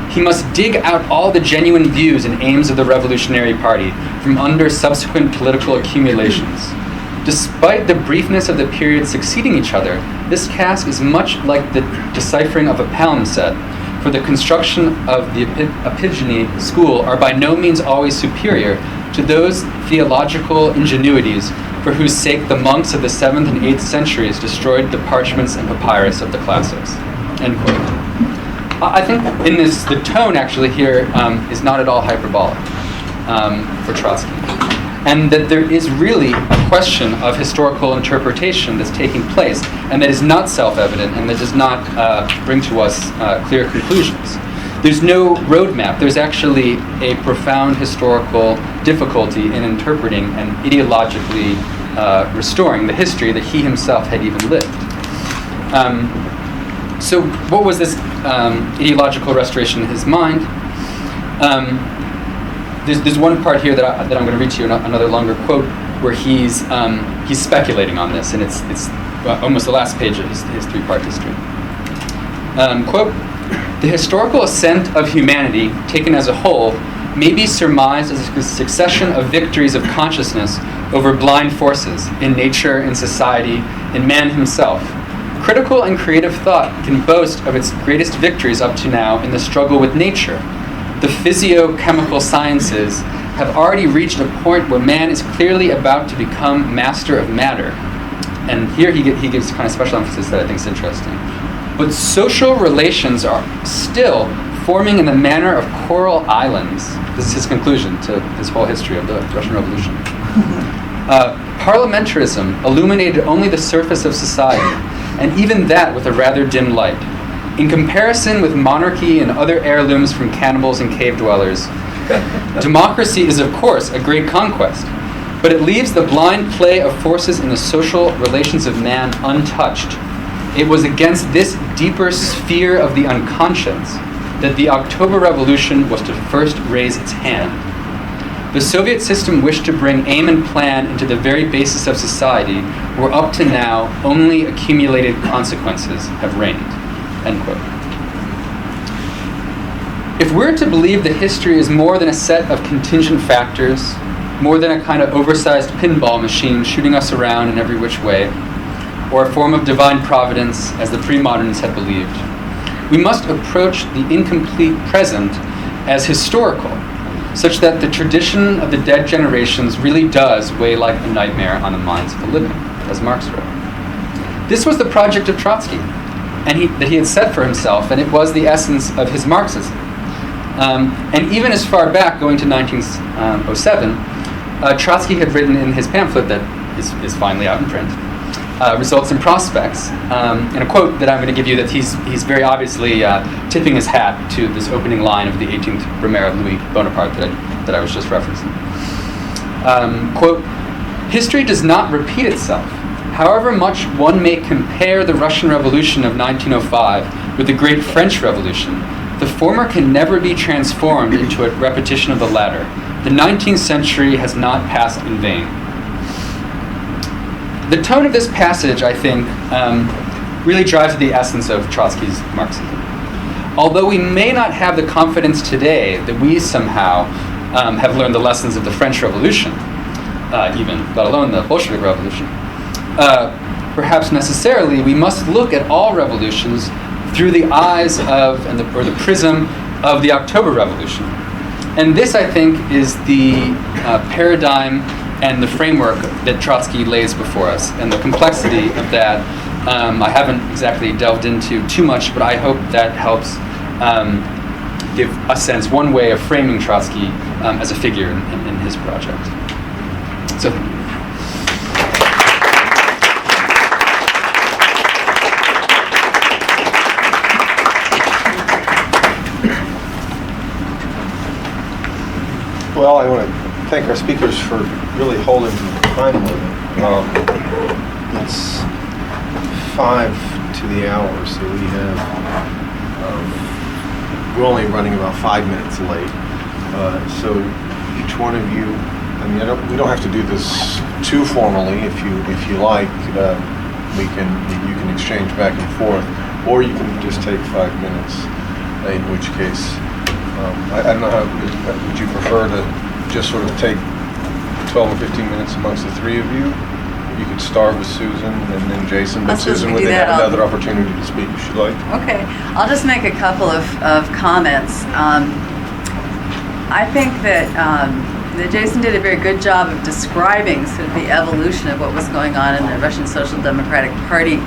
He must dig out all the genuine views and aims of the Revolutionary Party from under subsequent political accumulations. Despite the briefness of the periods succeeding each other, this task is much like the deciphering of a palimpsest, for the construction of the Epiphany school are by no means always superior to those theological ingenuities for whose sake the monks of the 7th and 8th centuries destroyed the parchments and papyrus of the classics." End quote. I think in this, the tone actually here is not at all hyperbolic for Trotsky. And that there is really a question of historical interpretation that's taking place, and that is not self-evident, and that does not bring to us clear conclusions. There's no roadmap. There's actually a profound historical difficulty in interpreting and ideologically restoring the history that he himself had even lived. So what was this ideological restoration in his mind? There's one part here that I'm going to read to you, another longer quote, where he's speculating on this, and it's almost the last page of his three-part history. Quote, "The historical ascent of humanity, taken as a whole, may be surmised as a succession of victories of consciousness over blind forces in nature, in society, in man himself. Critical and creative thought can boast of its greatest victories up to now in the struggle with nature. The physio-chemical sciences have already reached a point where man is clearly about to become master of matter." And here he gives kind of special emphasis that I think is interesting. "But social relations are still forming in the manner of coral islands." This is his conclusion to this whole history of the Russian Revolution. "Parliamentarism illuminated only the surface of society, and even that with a rather dim light. In comparison with monarchy and other heirlooms from cannibals and cave dwellers, democracy is of course a great conquest, but it leaves the blind play of forces in the social relations of man untouched. It was against this deeper sphere of the unconscious that the October Revolution was to first raise its hand. The Soviet system wished to bring aim and plan into the very basis of society, where up to now only accumulated consequences have reigned." End quote. If we're to believe that history is more than a set of contingent factors, more than a kind of oversized pinball machine shooting us around in every which way, or a form of divine providence, as the pre-modernists had believed, we must approach the incomplete present as historical, such that the tradition of the dead generations really does weigh like a nightmare on the minds of the living, as Marx wrote. This was the project of Trotsky, and that he had set for himself, and it was the essence of his Marxism. And even as far back, going to 1907, Trotsky had written in his pamphlet that is finally out in print, Results and Prospects, in a quote that I'm going to give you, that he's very obviously tipping his hat to this opening line of the 18th Brumaire of Louis Bonaparte that I was just referencing. Quote, "History does not repeat itself. However much one may compare the Russian Revolution of 1905 with the Great French Revolution, the former can never be transformed into a repetition of the latter. The 19th century has not passed in vain." The tone of this passage, I think, really drives the essence of Trotsky's Marxism. Although we may not have the confidence today that we somehow have learned the lessons of the French Revolution, even, let alone the Bolshevik Revolution, perhaps necessarily we must look at all revolutions through the eyes of, or the prism of the October Revolution. And this, I think, is the paradigm and the framework that Trotsky lays before us, and the complexity of that I haven't exactly delved into too much, but I hope that helps give a sense, one way of framing Trotsky as a figure in his project. So thank you. Well, I want to thank our speakers for really holding the time limit. It's 5 to the hour, so we're only running about 5 minutes late. So each one of you, I mean, we don't have to do this too formally. If you like, you can exchange back and forth, or you can just take 5 minutes. In which case, I don't know how, would you prefer to just sort of take 12 or 15 minutes amongst the three of you? You could start with Susan and then Jason, but Susan would have another opportunity to speak if she'd like. Okay, I'll just make a couple of comments. I think that Jason did a very good job of describing sort of the evolution of what was going on in the Russian Social Democratic Party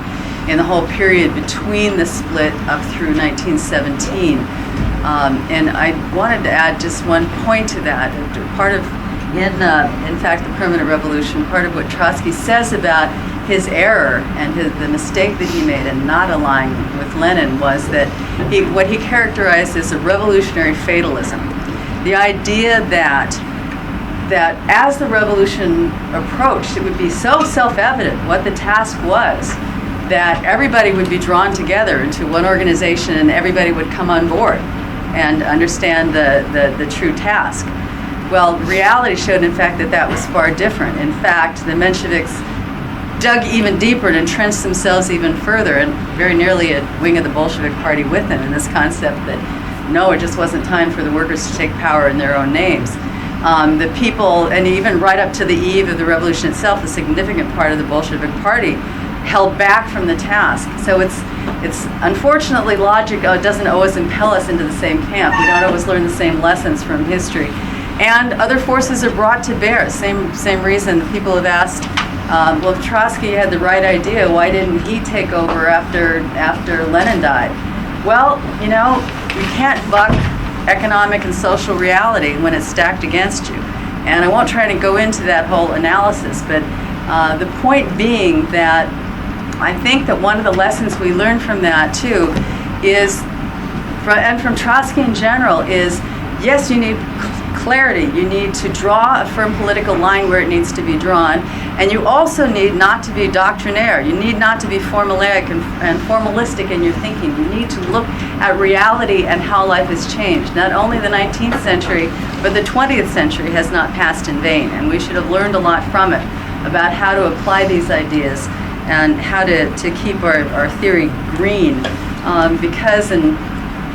in the whole period between the split up through 1917. And I wanted to add just one point to that. Part of, in fact, the Permanent Revolution, part of what Trotsky says about his error and the mistake that he made in not aligning with Lenin was that what he characterized as a revolutionary fatalism. The idea that as the revolution approached, it would be so self-evident what the task was, that everybody would be drawn together into one organization and everybody would come on board and understand the true task. Well, reality showed, in fact, that was far different. In fact, the Mensheviks dug even deeper and entrenched themselves even further, and very nearly a wing of the Bolshevik Party with them, in this concept that no, it just wasn't time for the workers to take power in their own names. The people, and even right up to the eve of the revolution itself, a significant part of the Bolshevik Party held back from the task. So it's unfortunately logic doesn't always impel us into the same camp. We don't always learn the same lessons from history. And other forces are brought to bear. Same reason people have asked, well, if Trotsky had the right idea, why didn't he take over after Lenin died? Well, you can't buck economic and social reality when it's stacked against you. And I won't try to go into that whole analysis, but the point being that I think that one of the lessons we learn from that too is, and from Trotsky in general, is yes, you need clarity. You need to draw a firm political line where it needs to be drawn, and you also need not to be doctrinaire. You need not to be formulaic and formalistic in your thinking. You need to look at reality and how life has changed. Not only the 19th century, but the 20th century has not passed in vain, and we should have learned a lot from it about how to apply these ideas and how to keep our theory green. Because, and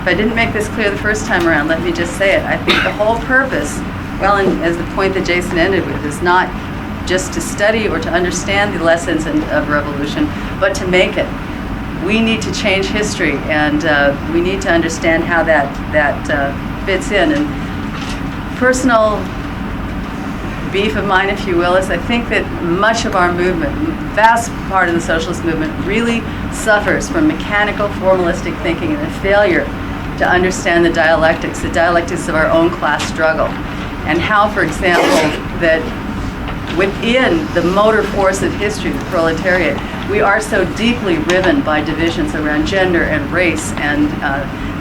if I didn't make this clear the first time around, let me just say it. I think the whole purpose, well, and as the point that Jason ended with, is not just to study or to understand the lessons of revolution, but to make it. We need to change history, and we need to understand how that fits in. And personal beef of mine, if you will, is I think that much of our movement, vast part of the socialist movement, really suffers from mechanical, formalistic thinking and a failure to understand the dialectics of our own class struggle, and how, for example, that within the motor force of history, the proletariat, we are so deeply riven by divisions around gender and race and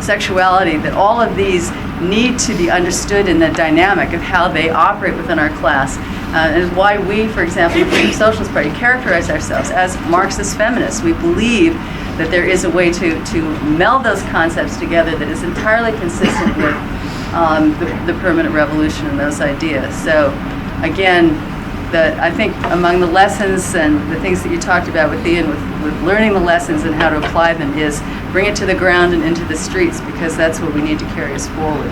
sexuality that all of these need to be understood in the dynamic of how they operate within our class, and why we, for example, the Freedom Socialist Party, characterize ourselves as Marxist feminists. We believe that there is a way to meld those concepts together that is entirely consistent with the permanent revolution and those ideas. So, again, I think among the lessons and the things that you talked about with Ian, with learning the lessons and how to apply them, is bring it to the ground and into the streets, because that's what we need to carry us forward.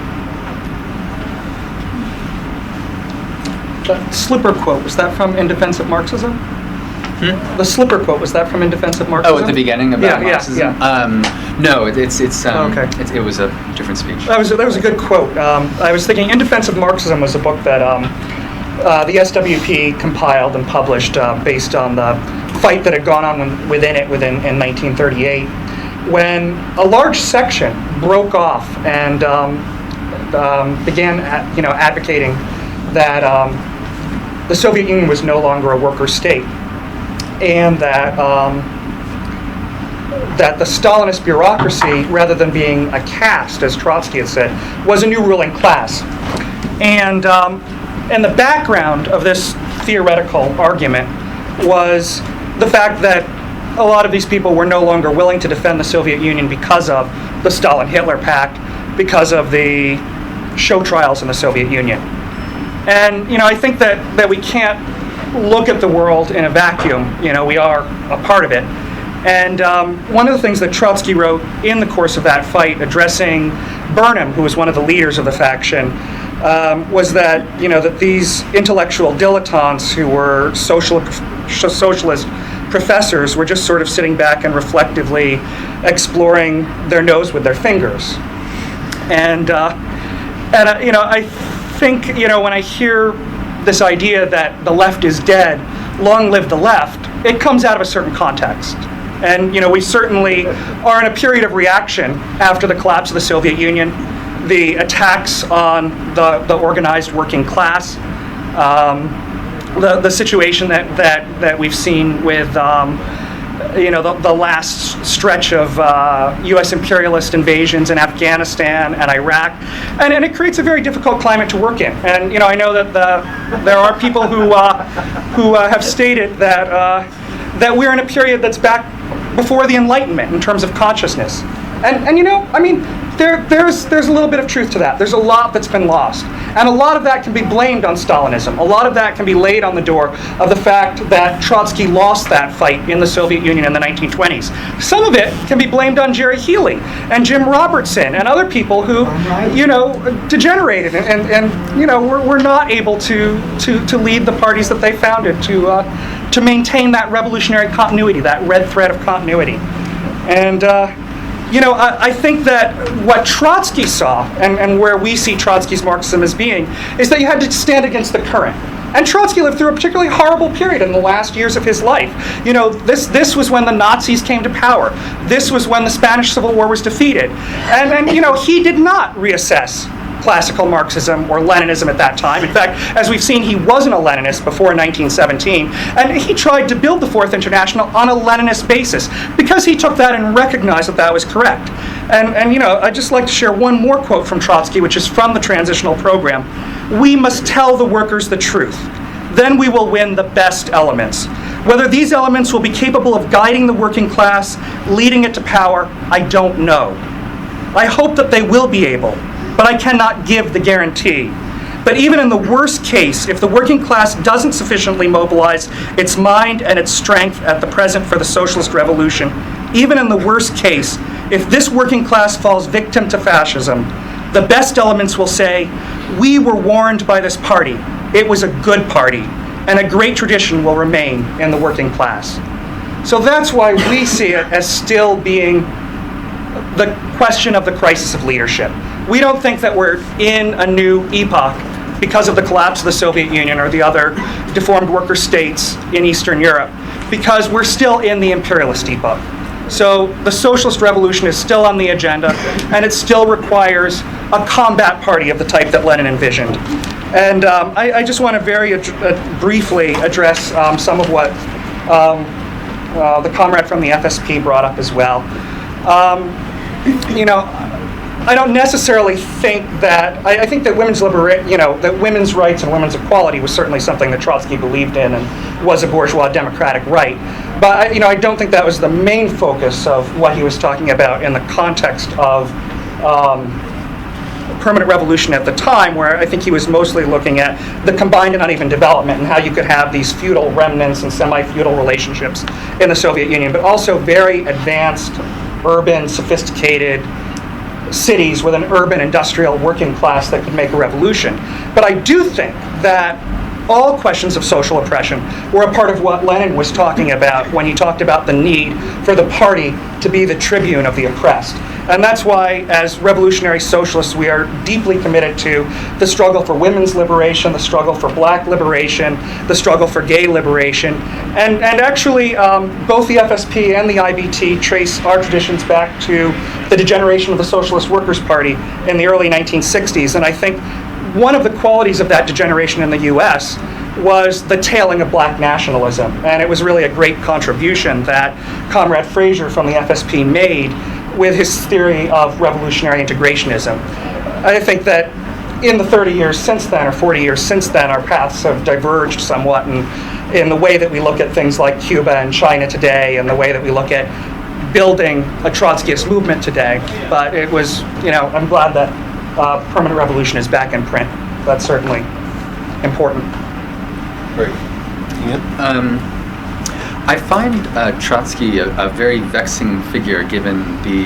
The Slipper quote, was that from In Defense of Marxism? The Slipper quote, was that from In Defense of Marxism? Oh, at the beginning about Marxism? Yeah. No, it's okay. It was a different speech. That was a good quote. I was thinking In Defense of Marxism was a book that the SWP compiled and published based on the fight that had gone on within in 1938, when a large section broke off and began advocating that the Soviet Union was no longer a worker state, and that the Stalinist bureaucracy, rather than being a caste, as Trotsky had said, was a new ruling class. And the background of this theoretical argument was the fact that a lot of these people were no longer willing to defend the Soviet Union because of the Stalin-Hitler Pact, because of the show trials in the Soviet Union. And, I think that we can't look at the world in a vacuum. We are a part of it. And one of the things that Trotsky wrote in the course of that fight, addressing Burnham, who was one of the leaders of the faction, was that that these intellectual dilettantes who were socialist professors were just sort of sitting back and reflectively exploring their nose with their fingers. And I think when I hear this idea that the left is dead, long live the left, it comes out of a certain context. And we certainly are in a period of reaction after the collapse of the Soviet Union, the attacks on the organized working class, the situation that we've seen with the last stretch of U.S. imperialist invasions in Afghanistan and Iraq, and it creates a very difficult climate to work in. And I know that there are people who have stated that we're in a period that's back before the Enlightenment in terms of consciousness. And you know, I mean, there's a little bit of truth to that. There's a lot that's been lost. And a lot of that can be blamed on Stalinism. A lot of that can be laid on the door of the fact that Trotsky lost that fight in the Soviet Union in the 1920s. Some of it can be blamed on Jerry Healy and Jim Robertson and other people who, you know, degenerated and you know, were not able to lead the parties that they founded to maintain that revolutionary continuity, that red thread of continuity. And you know, I think that what Trotsky saw, and where we see Trotsky's Marxism as being, is that you had to stand against the current. And Trotsky lived through a particularly horrible period in the last years of his life. You know, this was when the Nazis came to power. This was when the Spanish Civil War was defeated. And you know, he did not reassess classical Marxism or Leninism at that time. In fact, as we've seen, he wasn't a Leninist before 1917, and he tried to build the Fourth International on a Leninist basis because he took that and recognized that that was correct. And you know, I'd just like to share one more quote from Trotsky, which is from the transitional program. "We must tell the workers the truth. Then we will win the best elements. Whether these elements will be capable of guiding the working class, leading it to power, I don't know. I hope that they will be able, but I cannot give the guarantee. But even in the worst case, if the working class doesn't sufficiently mobilize its mind and its strength at the present for the socialist revolution, even in the worst case, if this working class falls victim to fascism, the best elements will say, we were warned by this party. It was a good party, and a great tradition will remain in the working class." So that's why we see it as still being the question of the crisis of leadership. We don't think that we're in a new epoch because of the collapse of the Soviet Union or the other deformed worker states in Eastern Europe, because we're still in the imperialist epoch. So the socialist revolution is still on the agenda, and it still requires a combat party of the type that Lenin envisioned. And I just want to very briefly address some of what the comrade from the FSP brought up as well. You know, I don't necessarily think that, I think that that women's rights and women's equality was certainly something that Trotsky believed in and was a bourgeois democratic right. But, you know, I don't think that was the main focus of what he was talking about in the context of permanent revolution at the time, where I think he was mostly looking at the combined and uneven development and how you could have these feudal remnants and semi-feudal relationships in the Soviet Union, but also very advanced, urban, sophisticated cities with an urban industrial working class that could make a revolution. But I do think that all questions of social oppression were a part of what Lenin was talking about when he talked about the need for the party to be the tribune of the oppressed. And that's why, as revolutionary socialists, we are deeply committed to the struggle for women's liberation, the struggle for black liberation, the struggle for gay liberation. And actually, both the FSP and the IBT trace our traditions back to the degeneration of the Socialist Workers' Party in the early 1960s. And I think one of the qualities of that degeneration in the US was the tailing of black nationalism. And it was really a great contribution that Comrade Fraser from the FSP made with his theory of revolutionary integrationism. I think that in the 30 years since then, or 40 years since then, our paths have diverged somewhat in the way that we look at things like Cuba and China today, and the way that we look at building a Trotskyist movement today. But it was, you know, I'm glad that permanent revolution is back in print. That's certainly important. Great. Ian? I find Trotsky a very vexing figure, given the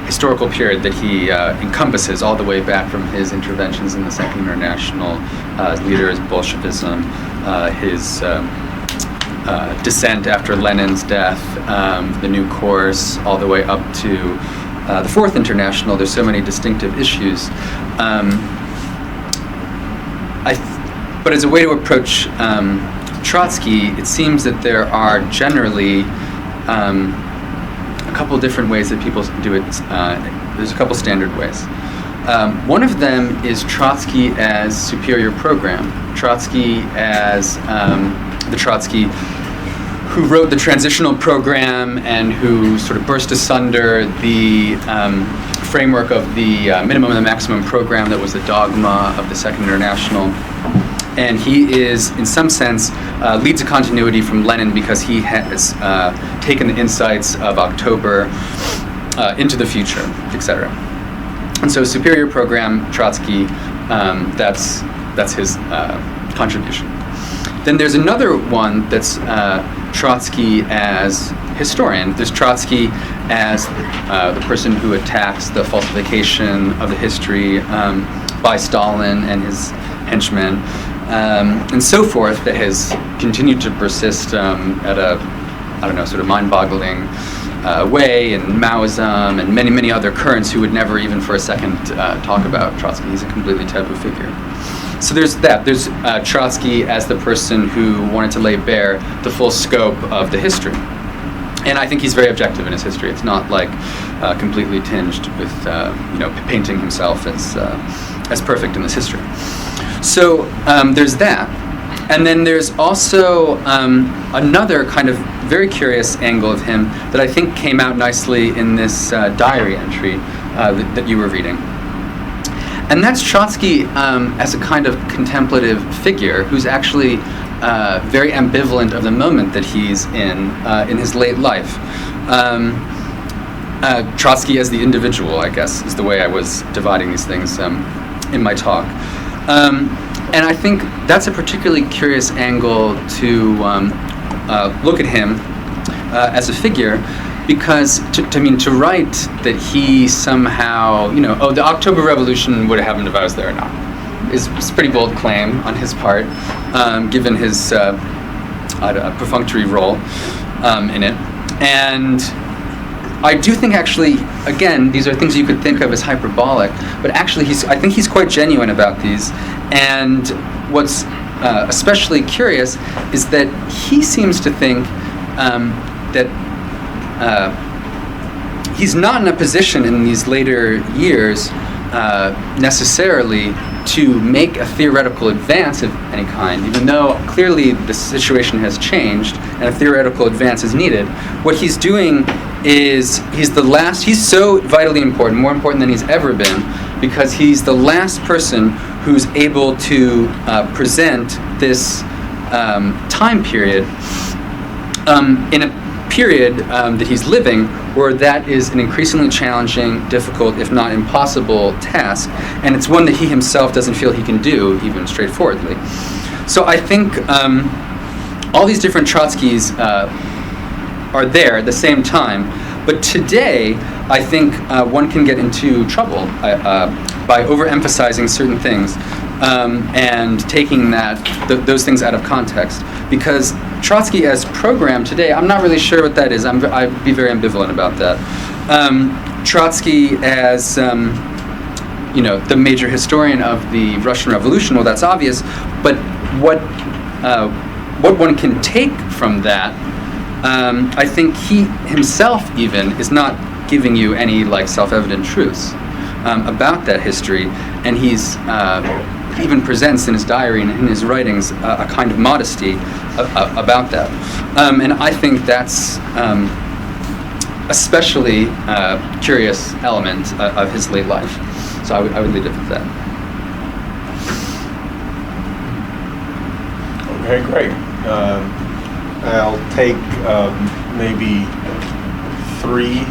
historical period that he encompasses, all the way back from his interventions in the Second International, leader as Bolshevism, his dissent after Lenin's death, the new course, all the way up to the Fourth International. There's so many distinctive issues. But as a way to approach Trotsky, it seems that there are generally a couple different ways that people do it. There's a couple standard ways. One of them is Trotsky as superior program. Trotsky as the Trotsky who wrote the transitional program and who sort of burst asunder the framework of the minimum and the maximum program that was the dogma of the Second International, And he is, in some sense, leads a continuity from Lenin because he has taken the insights of October into the future, etc. And so superior program, Trotsky, that's his contribution. Then there's another one that's Trotsky as historian. There's Trotsky as the person who attacks the falsification of the history by Stalin and his henchmen, and so forth, that has continued to persist at a, sort of mind-boggling way, and Maoism and many, many other currents who would never even for a second talk about Trotsky. He's a completely taboo figure. So there's that. There's Trotsky as the person who wanted to lay bare the full scope of the history. And I think he's very objective in his history. It's not like completely tinged with, painting himself as perfect in this history. So there's that. And then there's also another kind of very curious angle of him that I think came out nicely in this diary entry that you were reading. And that's Trotsky as a kind of contemplative figure who's actually very ambivalent of the moment that he's in his late life. Trotsky as the individual, I guess, is the way I was dividing these things in my talk. And I think that's a particularly curious angle to look at him as a figure, because to write that he somehow, the October Revolution would have happened if I was there or not, is a pretty bold claim on his part, given his perfunctory role in it. And I do think, actually, again, these are things you could think of as hyperbolic, but actually I think he's quite genuine about these. And what's especially curious is that he seems to think that he's not in a position in these later years necessarily to make a theoretical advance of any kind, even though clearly the situation has changed and a theoretical advance is needed. What he's doing is he's so vitally important, more important than he's ever been, because he's the last person who's able to present this time period in a period that he's living where that is an increasingly challenging, difficult, if not impossible task, and it's one that he himself doesn't feel he can do, even straightforwardly. So I think all these different Trotskys are there at the same time, but today I think one can get into trouble by overemphasizing certain things and taking those things out of context. Because Trotsky as program today, I'm not really sure what that is. I'd be very ambivalent about that. Trotsky as the major historian of the Russian Revolution, well, that's obvious. But what one can take from that, I think he himself even is not giving you any self-evident truths about that history, and he even presents in his diary and in his writings a kind of modesty about that. And I think that's especially curious element of his late life. So I would leave it with that. Okay, great. I'll take maybe three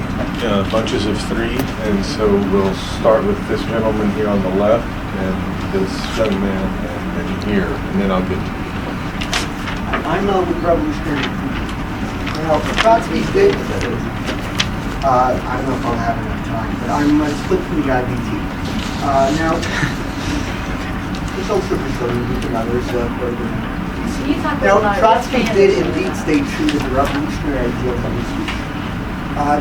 bunches of three, and so we'll start with this gentleman here on the left, and this young man, and here, and then I'll get to you. I'm with Revolutionary. Now, Trotsky did. I don't know if I'll have enough time, but I'm split from the IBT. Now, there's also Brazilian and others. Now, Trotsky did indeed stay true to the revolutionary ideals of his speech.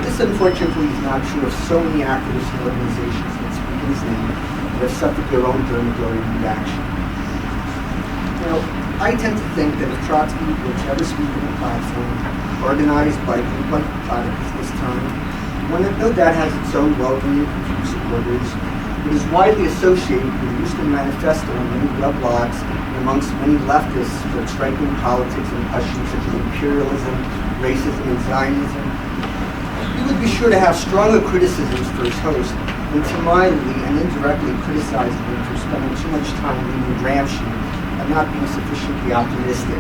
This, unfortunately, is not true of so many activists and organizations that speak in his name that have suffered their own derogatory reaction. Now, I tend to think that if Trotsky were to ever speak on a platform organized by a group like Platonists this time, one that no doubt has its own well-meaning supporters, it is widely associated with the Eastern Manifesto on many weblogs and amongst many leftists for striking politics and questions such as imperialism, racism, and Zionism. He would be sure to have stronger criticisms for his host than to mildly and indirectly criticizing him for spending too much time reading Gramsci not being sufficiently optimistic,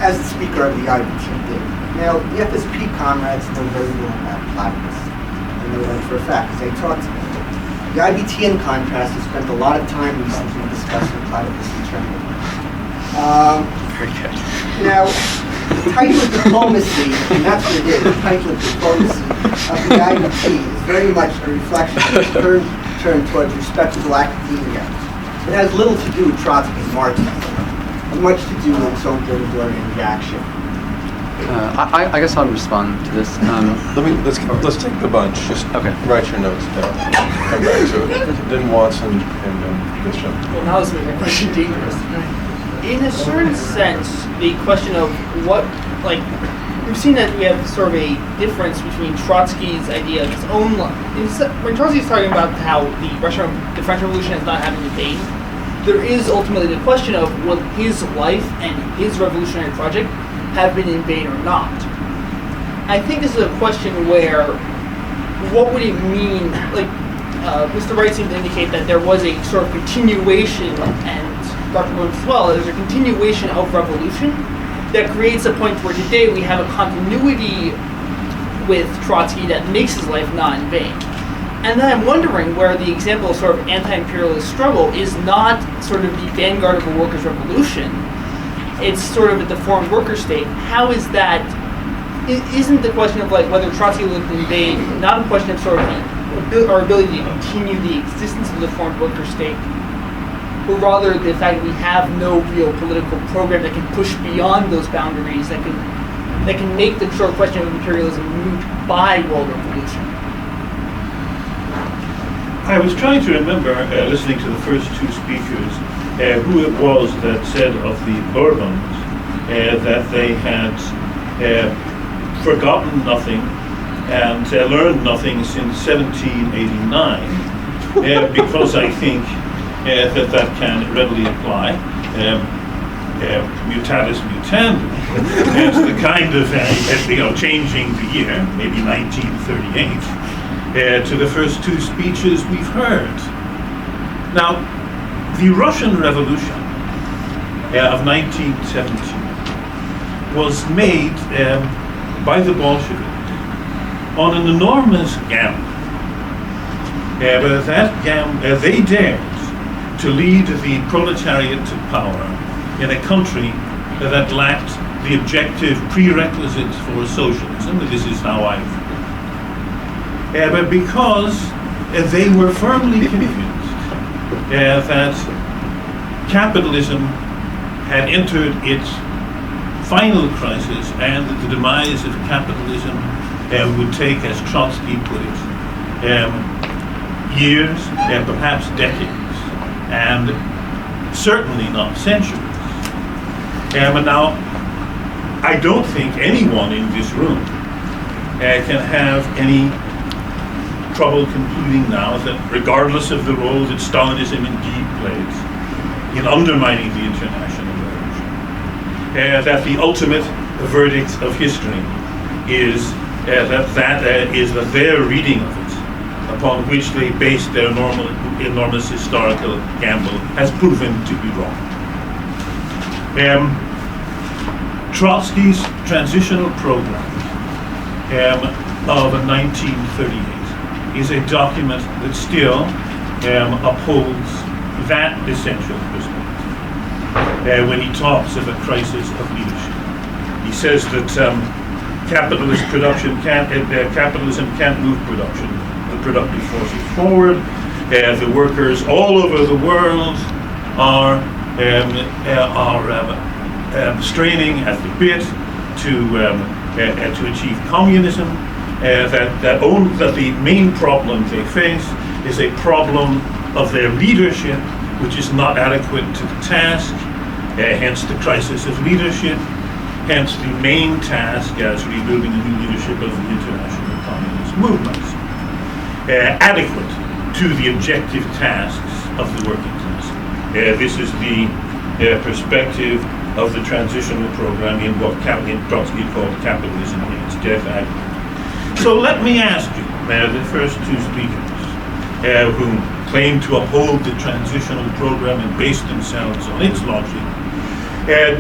as the speaker of the IBT did. Now, the FSP comrades know very little about Platonist. I know that for a fact, because they talked about it. The IBT, in contrast, has spent a lot of time recently discussing Platonist eternity. Very good. Now, the title of diplomacy, and that's what it is, the title of diplomacy of the IBT is very much a reflection of the turn towards respectable academia. It has little to do with Trotsky and Marxism, and much to do with its own Derridorian reaction. I guess I'll respond to this. Let's take the bunch. Just write your notes down. Come back to it. Then Watson and Bishop. Well, now this makes my question dangerous. In a certain sense, the question of what, like, we've seen that we have sort of a difference between Trotsky's idea of his own life. When Trotsky's talking about how the French Revolution has not happened in vain, there is ultimately the question of will his life and his revolutionary project have been in vain or not. I think this is a question where, what would it mean, like, Mr. Wright seemed to indicate that there was a sort of continuation, and Dr. Williams as well, there's a continuation of revolution that creates a point where today we have a continuity with Trotsky that makes his life not in vain. And then I'm wondering where the example of sort of anti-imperialist struggle is not sort of the vanguard of a workers' revolution, it's sort of a deformed worker state. How is that, isn't the question of like whether Trotsky lived in vain not a question of sort of our ability to continue the existence of the deformed worker state, but rather the fact that we have no real political program that can push beyond those boundaries, that can make the sort of question of imperialism moot by world revolution? I was trying to remember, listening to the first two speakers, who it was that said of the Bourbons that they had forgotten nothing and learned nothing since 1789, because I think that can readily apply. Mutatis mutandis, as the kind of changing the year, maybe 1938, to the first two speeches we've heard. Now, the Russian Revolution of 1917 was made by the Bolsheviks on an enormous gamble. But that gamble, they dared to lead the proletariat to power in a country that lacked the objective prerequisites for socialism. This is how I feel. But because they were firmly convinced that capitalism had entered its final crisis and that the demise of capitalism would take, as Trotsky put it, years and perhaps decades, and certainly not centuries. But now, I don't think anyone in this room can have any trouble concluding now that regardless of the role that Stalinism indeed plays in undermining the international revolution, that the ultimate verdict of history is that their reading of it, upon which they based their enormous historical gamble, has proven to be wrong. Trotsky's transitional program of 1938 is a document that still upholds that essential perspective. When he talks of a crisis of leadership, he says that capitalism can't move production, the productive forces forward. The workers all over the world are straining at the bit to achieve communism. That the main problem they face is a problem of their leadership, which is not adequate to the task, hence the crisis of leadership, hence the main task as rebuilding the new leadership of the international communist movements, adequate to the objective tasks of the working class. This is the perspective of the transitional program in what Trotsky called capitalism in its death agony. So let me ask you, the first two speakers, whom claimed to uphold the transitional program and based themselves on its logic.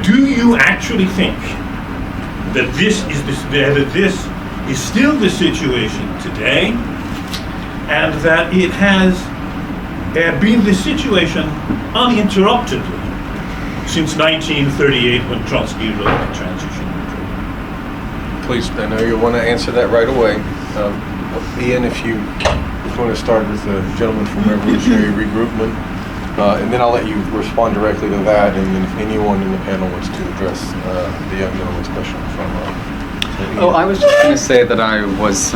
Do you actually think that this is still the situation today, and that it has been the situation uninterruptedly since 1938 when Trotsky wrote the transitional program? Please, I know you want to answer that right away. Ian, if you want to start with the gentleman from Revolutionary Regroupment, and then I'll let you respond directly to that, and then if anyone in the panel wants to address the young gentleman's question from Ian. Oh, I was just going to say that I was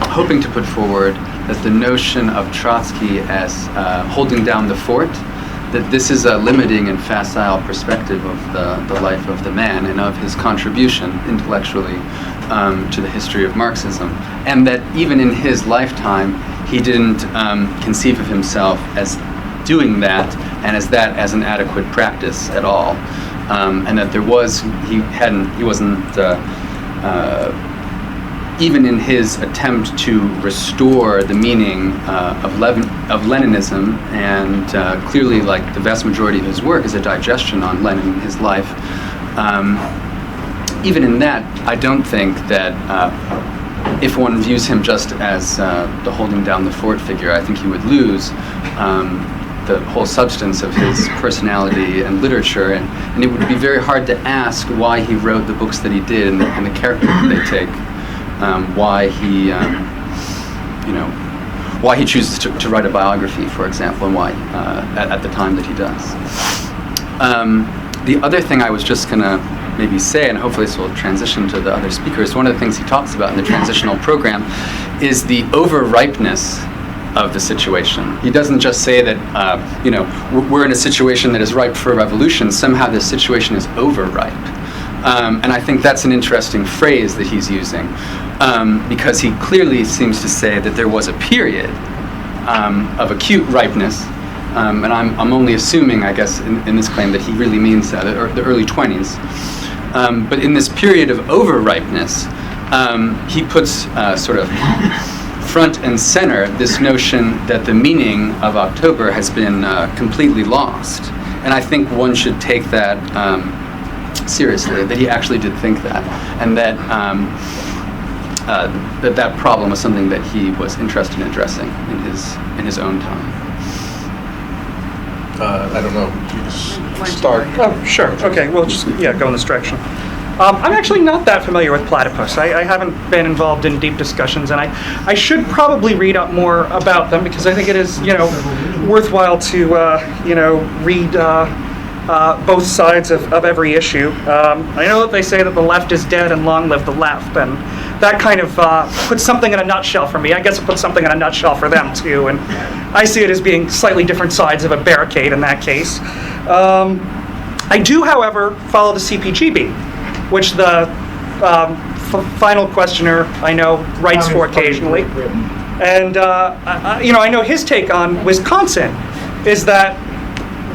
hoping to put forward that the notion of Trotsky as holding down the fort, that this is a limiting and facile perspective of the life of the man and of his contribution intellectually to the history of Marxism, and that even in his lifetime he didn't conceive of himself as doing that and as an adequate practice at all, and that he wasn't even in his attempt to restore the meaning of Leninism, and clearly, like the vast majority of his work is a digestion on Lenin and his life. Even in that, I don't think that if one views him just as the holding down the fort figure, I think he would lose the whole substance of his personality and literature, and it would be very hard to ask why he wrote the books that he did and the character that they take. Why he chooses to write a biography, for example, and why at the time that he does. The other thing I was just going to maybe say, and hopefully this will transition to the other speakers, one of the things he talks about in the transitional program is the over-ripeness of the situation. He doesn't just say that, we're in a situation that is ripe for a revolution. Somehow this situation is overripe. And I think that's an interesting phrase that he's using, because he clearly seems to say that there was a period of acute ripeness, and I'm only assuming, I guess, in this claim that he really means the early 20s. But in this period of over-ripeness, he puts sort of front and center this notion that the meaning of October has been completely lost. And I think one should take that seriously, that he actually did think that, and that that problem was something that he was interested in addressing in his own time. I don't know. You just start. Oh, sure. Okay, we'll just go in this direction. I'm actually not that familiar with platypus. I haven't been involved in deep discussions, and I should probably read up more about them, because I think it is worthwhile to read both sides of every issue. I know that they say that the left is dead and long live the left, and that kind of puts something in a nutshell for me. I guess it puts something in a nutshell for them too, and I see it as being slightly different sides of a barricade in that case. I do, however, follow the CPGB, which the final questioner I know writes for occasionally, and I know his take on Wisconsin is that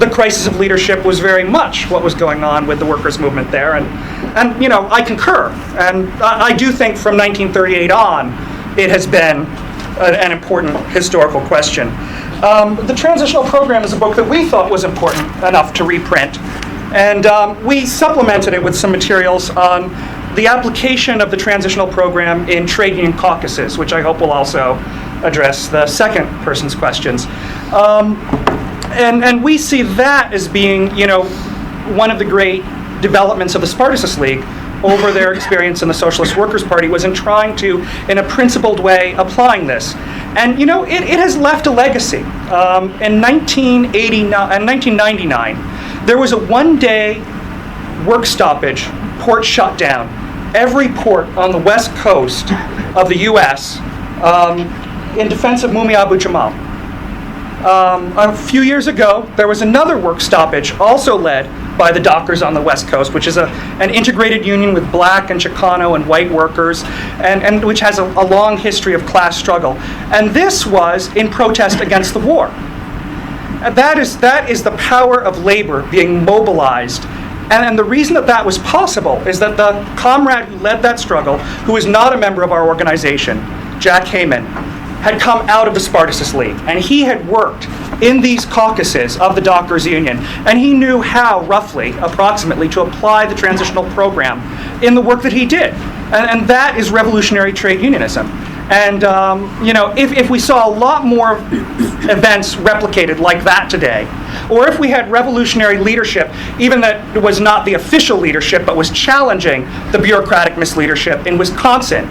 the crisis of leadership was very much what was going on with the workers' movement there, and I concur, and I do think from 1938 on it has been an important historical question. The Transitional Program is a book that we thought was important enough to reprint, and we supplemented it with some materials on the application of the Transitional Program in trade union caucuses, which I hope will also address the second person's questions. And we see that as being, one of the great developments of the Spartacus League over their experience in the Socialist Workers' Party was in trying to, in a principled way, applying this. And, it has left a legacy. In 1999, there was a one-day work stoppage, port shut down. Every port on the west coast of the U.S. In defense of Mumia Abu-Jamal. A few years ago, there was another work stoppage, also led by the dockers on the West Coast, which is an integrated union with black and Chicano and white workers, and which has a long history of class struggle. And this was in protest against the war. And that is the power of labor being mobilized. And the reason that was possible is that the comrade who led that struggle, who is not a member of our organization, Jack Hayman, had come out of the Spartacist League, and he had worked in these caucuses of the Dockers Union, and he knew how, roughly, approximately, to apply the transitional program in the work that he did. And that is revolutionary trade unionism. And if we saw a lot more events replicated like that today, or if we had revolutionary leadership, even that was not the official leadership, but was challenging the bureaucratic misleadership in Wisconsin,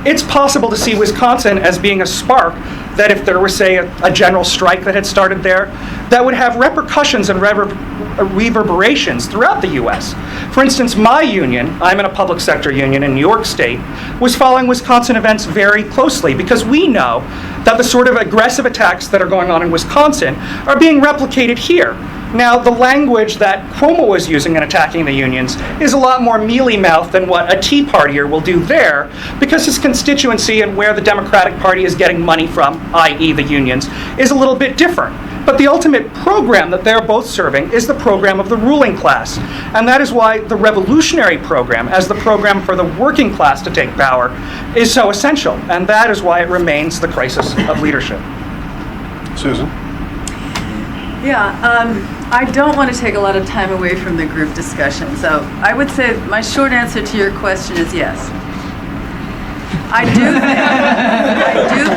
it's possible to see Wisconsin as being a spark that if there was, say, a general strike that had started there, that would have repercussions and reverberations throughout the U.S. For instance, my union, I'm in a public sector union in New York State, was following Wisconsin events very closely because we know that the sort of aggressive attacks that are going on in Wisconsin are being replicated here. Now, the language that Cuomo was using in attacking the unions is a lot more mealy-mouthed than what a Tea Partier will do there, because his constituency and where the Democratic Party is getting money from, i.e. the unions, is a little bit different. But the ultimate program that they're both serving is the program of the ruling class. And that is why the revolutionary program, as the program for the working class to take power, is so essential. And that is why it remains the crisis of leadership. Susan? Yeah, I don't want to take a lot of time away from the group discussion. So I would say my short answer to your question is yes. I do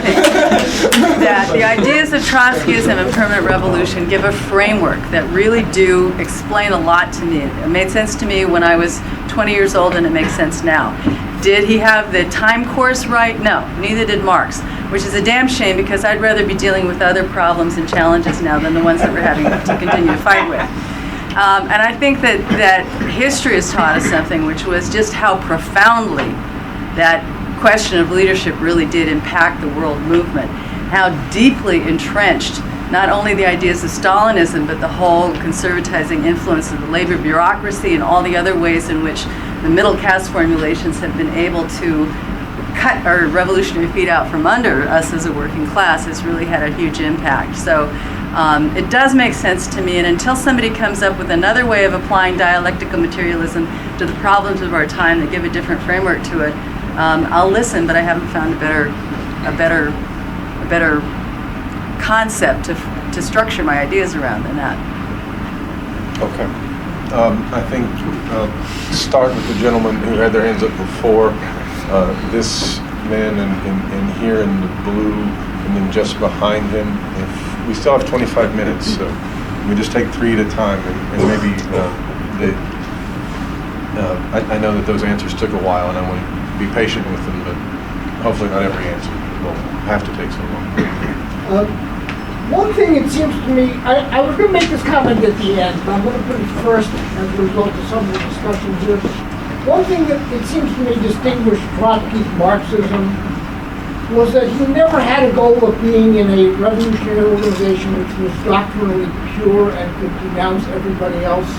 think that the ideas of Trotskyism and permanent revolution give a framework that really do explain a lot to me. It made sense to me when I was 20 years old, and it makes sense now. Did he have the time course right? No, neither did Marx, which is a damn shame because I'd rather be dealing with other problems and challenges now than the ones that we're having to continue to fight with. And I think that history has taught us something, which was just how profoundly that question of leadership really did impact the world movement, how deeply entrenched not only the ideas of Stalinism, but the whole conservatizing influence of the labor bureaucracy and all the other ways in which the middle caste formulations have been able to cut our revolutionary feet out from under us as a working class has really had a huge impact. So it does make sense to me, and until somebody comes up with another way of applying dialectical materialism to the problems of our time that give a different framework to it, I'll listen, but I haven't found a better concept to structure my ideas around than that. Okay. I think start with the gentleman who had their hands up before. This man in here in the blue, and then just behind him. If we still have 25 minutes, so we just take 3 at a time, and maybe I know that those answers took a while, and I want to be patient with them, but hopefully not every answer will have to take so long. One thing it seems to me, I was going to make this comment at the end, but I'm going to put it first as a result of some of the discussions here. One thing that it seems to me distinguished Trotsky's Marxism was that he never had a goal of being in a revolutionary organization which was doctrinally pure and could denounce everybody else.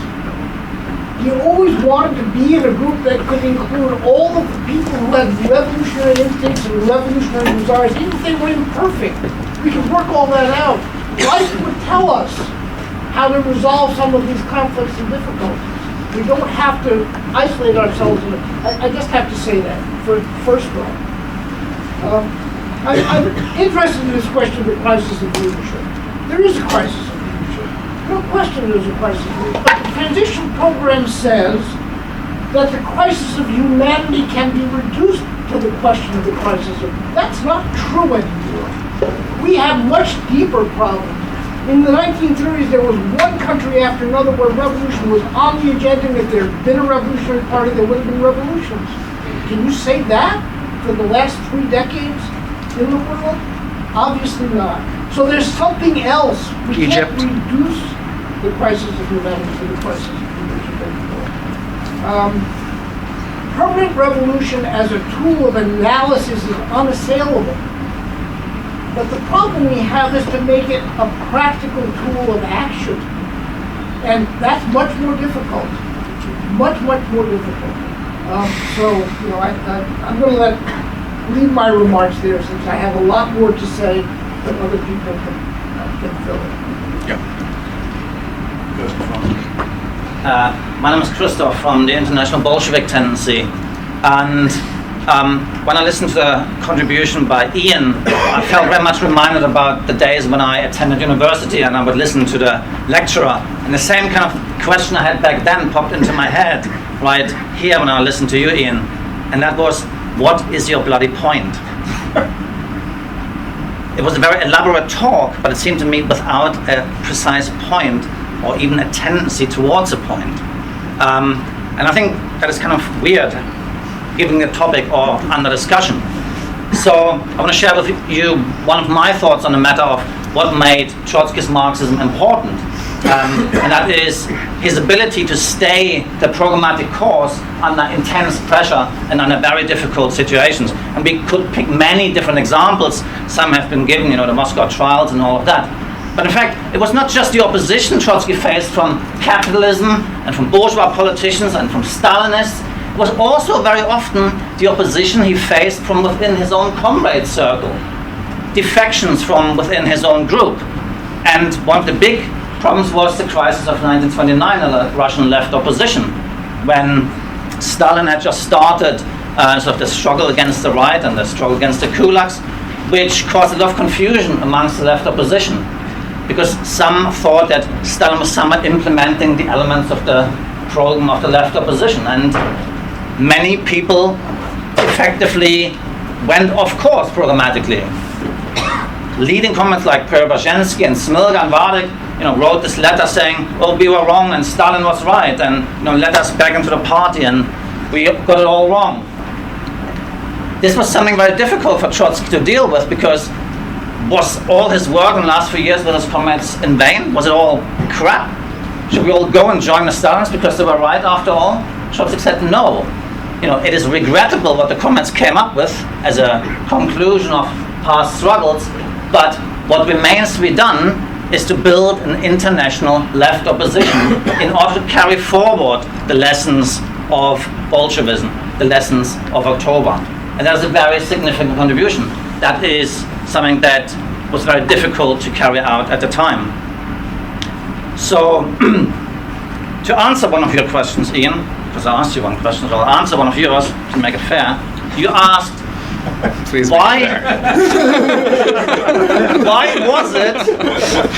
He always wanted to be in a group that could include all of the people who had revolutionary instincts and revolutionary desires, even if they were imperfect. We could work all that out. Life would tell us how to resolve some of these conflicts and difficulties. We don't have to isolate ourselves. I just have to say that first of all. I'm interested in this question of the crisis of leadership. There is a crisis of leadership. No question there's a crisis of leadership. But the transition program says that the crisis of humanity can be reduced to the question of the crisis of... That's not true anymore. We have much deeper problems. In the 1930s, there was one country after another where revolution was on the agenda, and if there had been a revolutionary party, there would have been revolutions. Can you say that for the last 3 decades in the world? Obviously not. So there's something else. We can't reduce the crisis of humanity to the crisis of leadership anymore. Permanent revolution as a tool of analysis is unassailable. But the problem we have is to make it a practical tool of action. And that's much more difficult. Much, much more difficult. I'm going to leave my remarks there since I have a lot more to say than other people can fill in. Yeah. My name is Christoph from the International Bolshevik Tendency. And when I listened to the contribution by Ian, I felt very much reminded about the days when I attended university and I would listen to the lecturer, and the same kind of question I had back then popped into my head right here when I listened to you, Ian, and that was, what is your bloody point? It was a very elaborate talk, but it seemed to me without a precise point or even a tendency towards a point. And I think that is kind of weird, given the topic or under discussion. So I want to share with you one of my thoughts on the matter of what made Trotsky's Marxism important. And that is his ability to stay the programmatic course under intense pressure and under very difficult situations. And we could pick many different examples. Some have been given, the Moscow trials and all of that. But in fact, it was not just the opposition Trotsky faced from capitalism and from bourgeois politicians and from Stalinists. It was also very often the opposition he faced from within his own comrade circle, defections from within his own group. And one of the big problems was the crisis of 1929 in the Russian left opposition, when Stalin had just started sort of the struggle against the right and the struggle against the kulaks, which caused a lot of confusion amongst the left opposition, because some thought that Stalin was somewhat implementing the elements of the program of the left opposition, and many people effectively went off course programmatically. Leading comments like Preobrazhensky and Smilga and Vadik, wrote this letter saying, "Oh, we were wrong and Stalin was right, and let us back into the party, and we got it all wrong." This was something very difficult for Trotsky to deal with, because was all his work in the last few years with his comrades in vain? Was it all crap? Should we all go and join the Stalinists because they were right after all? Trotsky said no. It is regrettable what the comrades came up with as a conclusion of past struggles, but what remains to be done is to build an international left opposition in order to carry forward the lessons of Bolshevism, the lessons of October. And that is a very significant contribution. That is something that was very difficult to carry out at the time. So, to answer one of your questions, Ian, because I asked you one question, so I'll answer one of yours to make it fair. You asked, Please why was it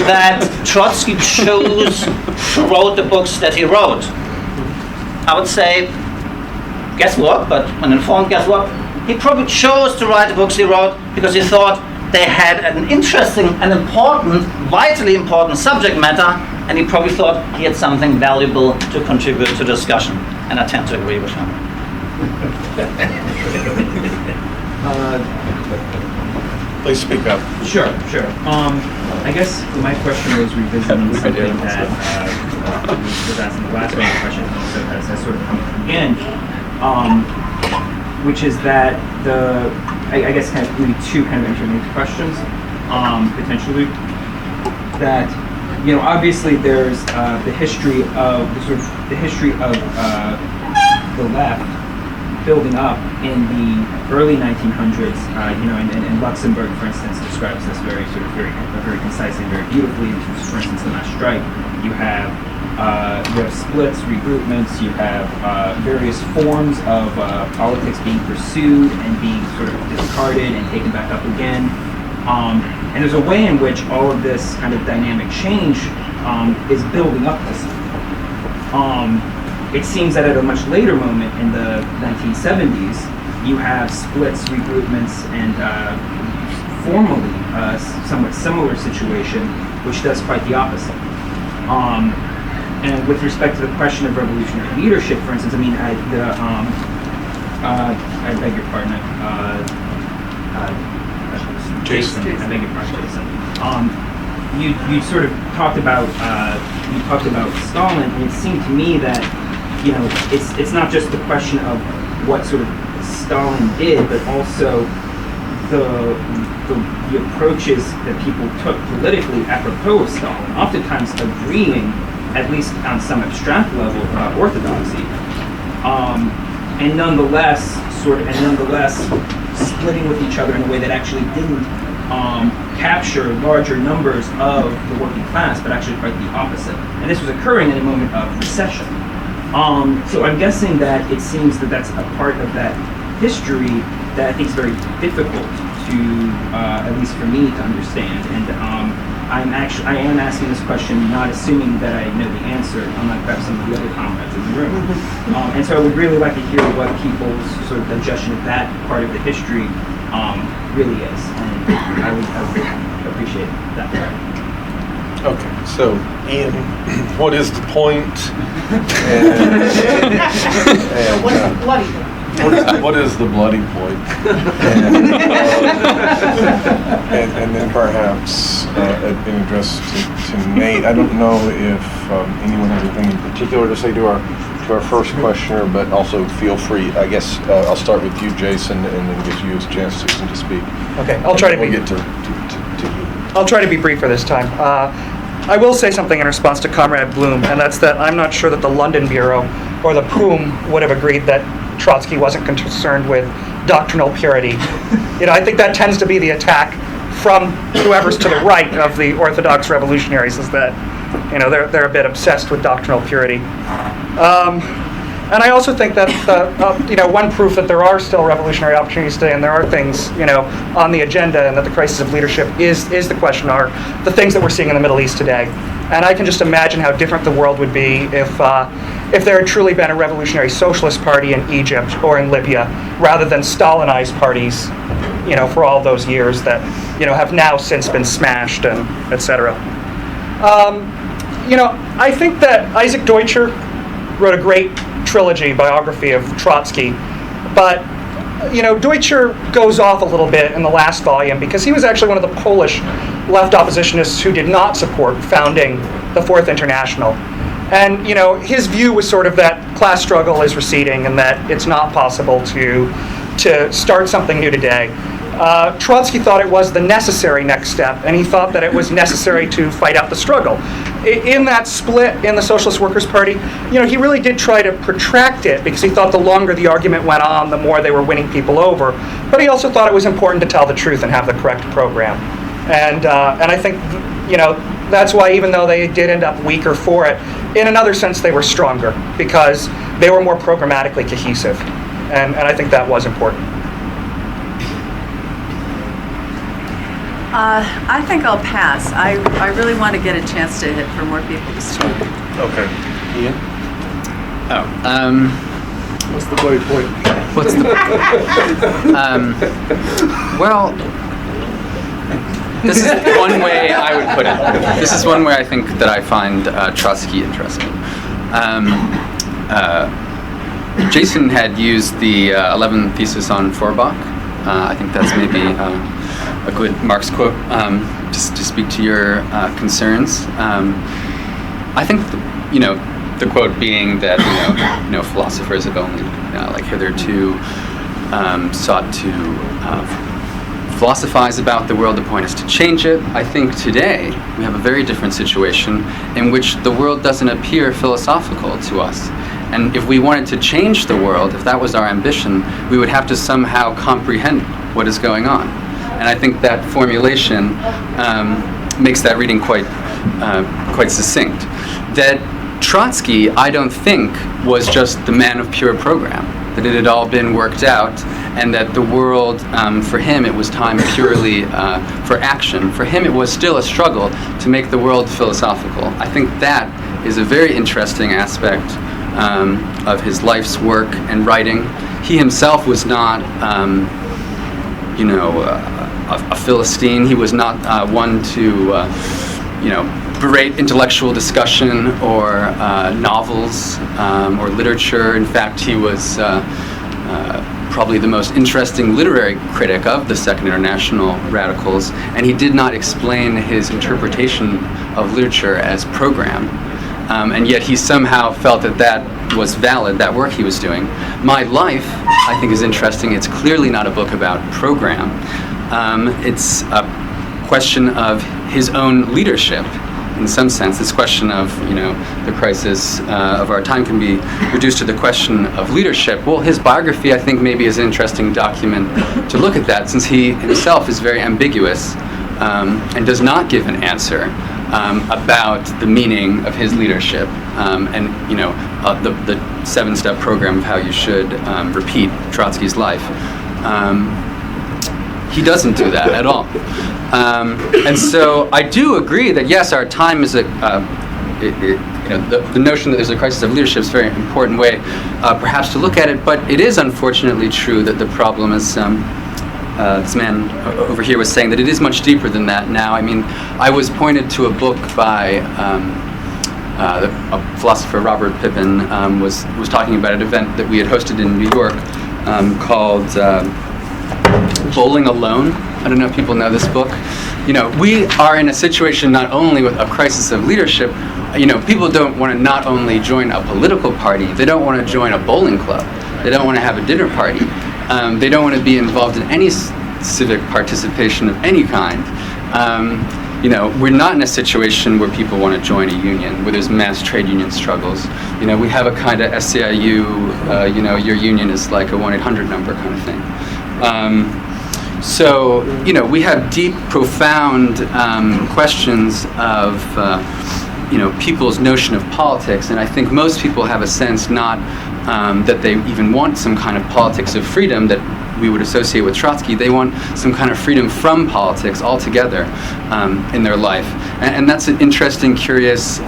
that Trotsky chose to write the books that he wrote? I would say, guess what? But when informed, guess what? He probably chose to write the books he wrote because he thought they had an interesting and important, vitally important subject matter, and he probably thought he had something valuable to contribute to the discussion. And I tend to agree with him. Please speak up. Sure. I guess my question was revisiting something that was asked in the last round of questions, and also has sort of come up again, which is that I guess kind of maybe two kind of interlinked questions, potentially. That obviously there's the history of the left building up in the early 1900s, and Luxemburg, for instance, describes this very concisely, very beautifully. For instance, the mass strike. You have splits, regroupments. You have various forms of politics being pursued and being sort of discarded and taken back up again. And there's a way in which all of this kind of dynamic change is building up to something. It seems that at a much later moment in the 1970s, you have splits, regroupments, and formally a somewhat similar situation, which does quite the opposite. And with respect to the question of revolutionary leadership, for instance, I beg your pardon, Jason. I beg your pardon, Jason. You sort of talked about Stalin, and it seemed to me that it's not just the question of what sort of Stalin did, but also the approaches that people took politically apropos of Stalin, oftentimes agreeing, at least on some abstract level, orthodoxy, and nonetheless splitting with each other in a way that actually didn't capture larger numbers of the working class, but actually quite the opposite. And this was occurring in a moment of recession. So I'm guessing that it seems that that's a part of that history that I think is very difficult to, at least for me, to understand. And I am asking this question not assuming that I know the answer, unlike perhaps some of the other comrades in the room. And so I would really like to hear what people's sort of digestion of that part of the history really is. And I would appreciate that part. Okay, so Ian, what is the point? What's the bloody one? What is the bloody point? And then perhaps an address to Nate. I don't know if anyone has anything in particular to say to our first questioner, but also feel free. I guess I'll start with you, Jason, and then give you a chance to speak. Okay, I'll try to We'll be. get to you. I'll try to be brief for this time. I will say something in response to Comrade Bloom, and that's that I'm not sure that the London Bureau or the POOM would have agreed that Trotsky wasn't concerned with doctrinal purity. I think that tends to be the attack from whoever's to the right of the Orthodox revolutionaries, is that they're a bit obsessed with doctrinal purity. And I also think that one proof that there are still revolutionary opportunities today, and there are things on the agenda, and that the crisis of leadership is the question, are the things that we're seeing in the Middle East today. And I can just imagine how different the world would be if there had truly been a revolutionary socialist party in Egypt or in Libya, rather than Stalinized parties, for all those years that have now since been smashed and etc. I think that Isaac Deutscher wrote a great trilogy biography of Trotsky, but Deutscher goes off a little bit in the last volume because he was actually one of the Polish left oppositionists who did not support founding the Fourth International. And his view was sort of that class struggle is receding and that it's not possible to start something new today. Trotsky thought it was the necessary next step, and he thought that it was necessary to fight out the struggle. In that split in the Socialist Workers' Party, he really did try to protract it because he thought the longer the argument went on, the more they were winning people over. But he also thought it was important to tell the truth and have the correct program. And I think, that's why even though they did end up weaker for it, in another sense they were stronger because they were more programmatically cohesive. And I think that was important. I think I'll pass. I really want to get a chance to hit for more people to speak. Okay, Ian. What's the bloody point? What's the well, this is one way I would put it. This is one way I think that I find Trotsky interesting. Jason had used the 11th thesis on Feuerbach. I think that's maybe a good Marx quote, just to speak to your concerns. I think the quote being that philosophers have only hitherto sought to philosophize about the world. The point is to change it. I think today we have a very different situation in which the world doesn't appear philosophical to us. And if we wanted to change the world, if that was our ambition, we would have to somehow comprehend what is going on. And I think that formulation makes that reading quite succinct. That Trotsky, I don't think, was just the man of pure program. That it had all been worked out, and that the world, for him, it was time purely for action. For him, it was still a struggle to make the world philosophical. I think that is a very interesting aspect of his life's work and writing. He himself was not, a Philistine. He was not one to, berate intellectual discussion or novels or literature. In fact, he was probably the most interesting literary critic of the Second International radicals, and he did not explain his interpretation of literature as program. And yet he somehow felt that was valid, that work he was doing. My Life, I think, is interesting. It's clearly not a book about program. It's a question of his own leadership. In some sense, this question of, the crisis of our time can be reduced to the question of leadership. Well, his biography, I think, maybe is an interesting document to look at that, since he himself is very ambiguous and does not give an answer about the meaning of his leadership, and the 7-step program of how you should repeat Trotsky's life. He doesn't do that at all. And so I do agree that yes, our time is the notion that there's a crisis of leadership is a very important way perhaps to look at it, but it is unfortunately true that the problem is this man over here was saying that it is much deeper than that now. I mean, I was pointed to a book by a philosopher, Robert Pippin, was talking about an event that we had hosted in New York called Bowling Alone. I don't know if people know this book. We are in a situation not only with a crisis of leadership. People don't want to not only join a political party, they don't want to join a bowling club. They don't want to have a dinner party. They don't want to be involved in any civic participation of any kind. We're not in a situation where people want to join a union, where there's mass trade union struggles. We have a kind of SCIU, your union is like a 1-800 number kind of thing. So, we have deep, profound questions of, people's notion of politics, and I think most people have a sense not that they even want some kind of politics of freedom that we would associate with Trotsky. They want some kind of freedom from politics altogether in their life. And that's an interesting, curious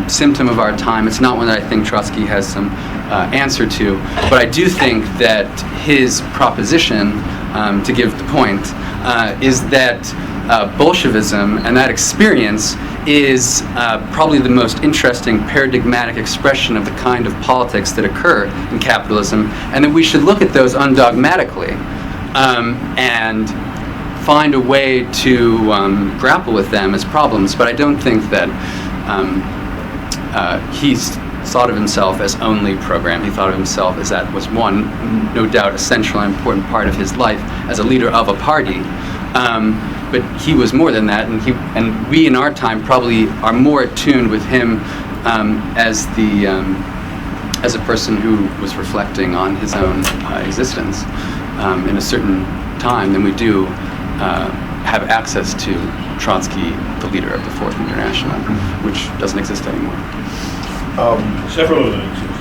symptom of our time. It's not one that I think Trotsky has some answer to, but I do think that his proposition, to give the point, is that Bolshevism and that experience is probably the most interesting paradigmatic expression of the kind of politics that occur in capitalism, and that we should look at those undogmatically and find a way to grapple with them as problems. But I don't think that he's thought of himself as only program. He thought of himself as that was one, no doubt, essential and important part of his life as a leader of a party. But he was more than that, and we in our time probably are more attuned with him as a person who was reflecting on his own existence in a certain time than we do have access to Trotsky, the leader of the Fourth International, which doesn't exist anymore. Several of them exist.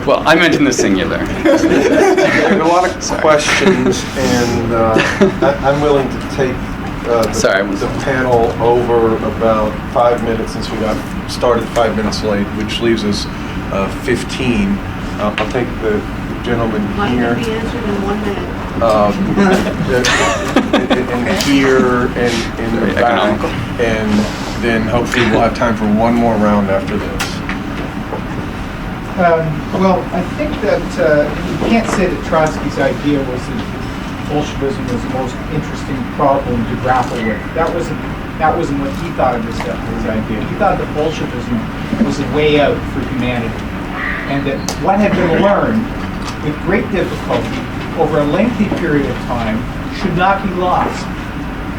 Well, I meant in the singular. There are a lot of questions, and I'm willing to take the panel over about 5 minutes since we got started 5 minutes late, which leaves us 15. I'll take the gentleman here. Might be answered in 1 minute. And here and in the back, and then hopefully we'll have time for one more round after this. Well, I think that you can't say that Trotsky's idea was that Bolshevism was the most interesting problem to grapple with. That wasn't what he thought of his idea. He thought that Bolshevism was a way out for humanity, and that what had been learned with great difficulty over a lengthy period of time should not be lost.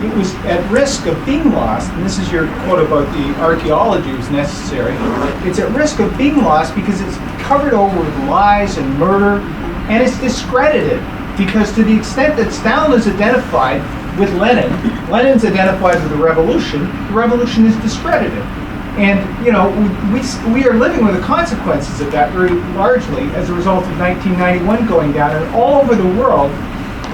It was at risk of being lost, and this is your quote about the archaeology was necessary. It's at risk of being lost because it's covered over with lies and murder, and it's discredited because to the extent that Stalin is identified with Lenin, Lenin's identified with the revolution is discredited. And, we are living with the consequences of that very largely as a result of 1991 going down, and all over the world,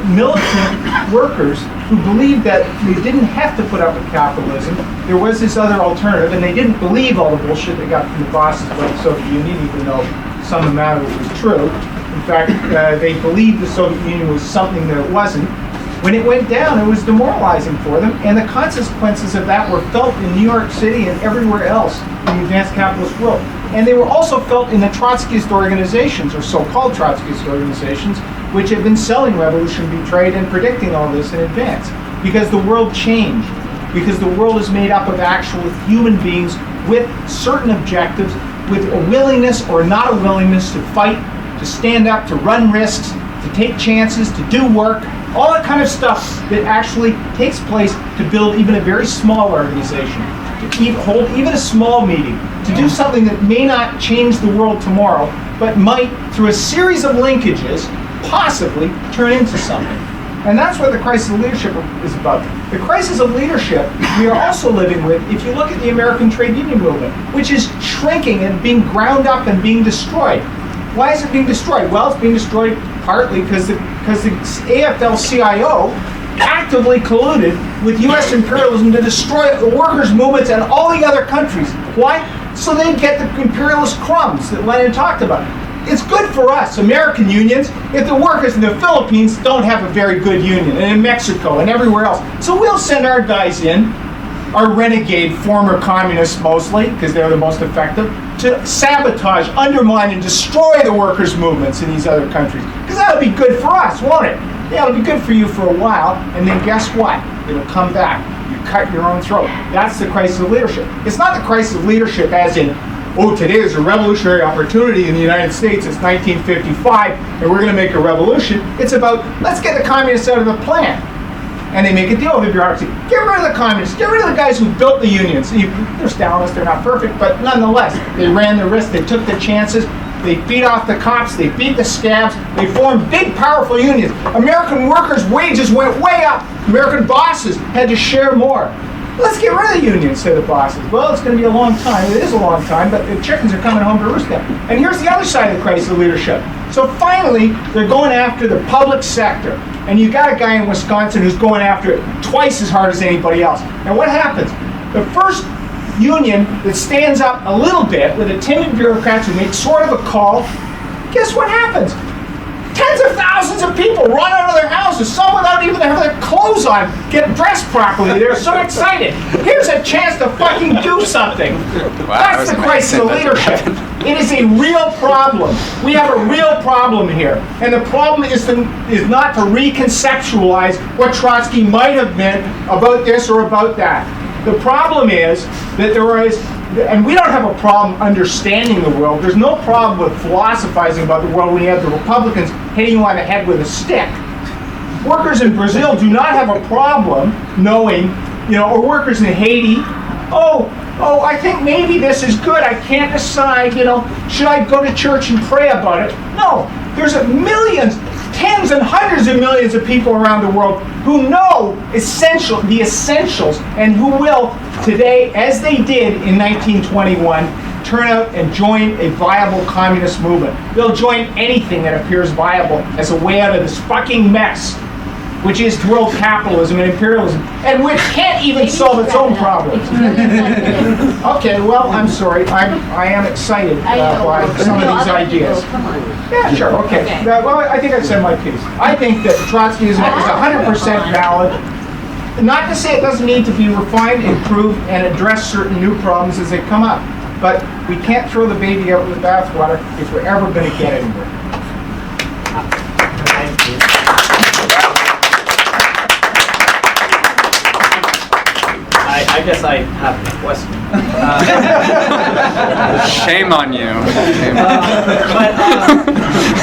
militant workers who believed that they didn't have to put up with capitalism. There was this other alternative, and they didn't believe all the bullshit they got from the bosses like the Soviet Union, even though some amount of it was true. In fact, they believed the Soviet Union was something that it wasn't. When it went down, it was demoralizing for them, and the consequences of that were felt in New York City and everywhere else in the advanced capitalist world. And they were also felt in the Trotskyist organizations, or so-called Trotskyist organizations, which had been selling Revolution Betrayed and predicting all this in advance. Because the world changed. Because the world is made up of actual human beings with certain objectives, with a willingness or not a willingness to fight, to stand up, to run risks, to take chances, to do work, all that kind of stuff that actually takes place to build even a very small organization, to hold even a small meeting, to do something that may not change the world tomorrow, but might, through a series of linkages, possibly turn into something. And that's what the crisis of leadership is about. The crisis of leadership we are also living with if you look at the American trade union movement, which is shrinking and being ground up and being destroyed. Why is it being destroyed? Well, it's being destroyed partly because the AFL-CIO actively colluded with U.S. imperialism to destroy the workers' movements and all the other countries. Why? So they'd get the imperialist crumbs that Lenin talked about. It's good for us, American unions, if the workers in the Philippines don't have a very good union, and in Mexico and everywhere else. So we'll send our guys in, our renegade former communists mostly, because they're the most effective, to sabotage, undermine, and destroy the workers' movements in these other countries. Because that'll be good for us, won't it? Yeah, it'll be good for you for a while, and then guess what? It'll come back. You cut your own throat. That's the crisis of leadership. It's not the crisis of leadership as in, oh, today is a revolutionary opportunity in the United States. It's 1955, and we're going to make a revolution. It's about, let's get the communists out of the plan. And they make a deal with the bureaucracy. Get rid of the communists. Get rid of the guys who built the unions. They're Stalinists. They're not perfect, but nonetheless, they ran the risk. They took the chances. They beat off the cops. They beat the scabs. They formed big, powerful unions. American workers' wages went way up. American bosses had to share more. Let's get rid of the unions, say the bosses. Well, it's going to be a long time. It is a long time, but the chickens are coming home to roost now. And here's the other side of the crisis of leadership. So finally, they're going after the public sector. And you got a guy in Wisconsin who's going after it twice as hard as anybody else. And what happens? The first union that stands up a little bit with the timid bureaucrats who make sort of a call, guess what happens? Tens of thousands of people run out of their houses, some without even having their clothes on, get dressed properly. They're so excited. Here's a chance to fucking do something. Wow, that's the crisis of leadership. It is a real problem. We have a real problem here. And the problem is not to reconceptualize what Trotsky might have meant about this or about that. The problem is that there is, and we don't have a problem understanding the world. There's no problem with philosophizing about the world when you have the Republicans hitting you on the head with a stick. Workers in Brazil do not have a problem knowing, or workers in Haiti, I think maybe this is good. I can't decide, should I go to church and pray about it? No, there's millions, tens and hundreds of millions of people around the world who know the essentials and who will today, as they did in 1921, turn out and join a viable communist movement. They'll join anything that appears viable as a way out of this fucking mess, which is world capitalism and imperialism, and which can't even solve its own problems. Okay, well, I'm sorry. I am excited by some of these ideas. Yeah, sure, okay. Well, I think I said my piece. I think that Trotskyism is 100% valid. Not to say it doesn't need to be refined, improved, and address certain new problems as they come up. But we can't throw the baby out with the bathwater if we're ever going to get anywhere. I guess I have a question. Shame on you.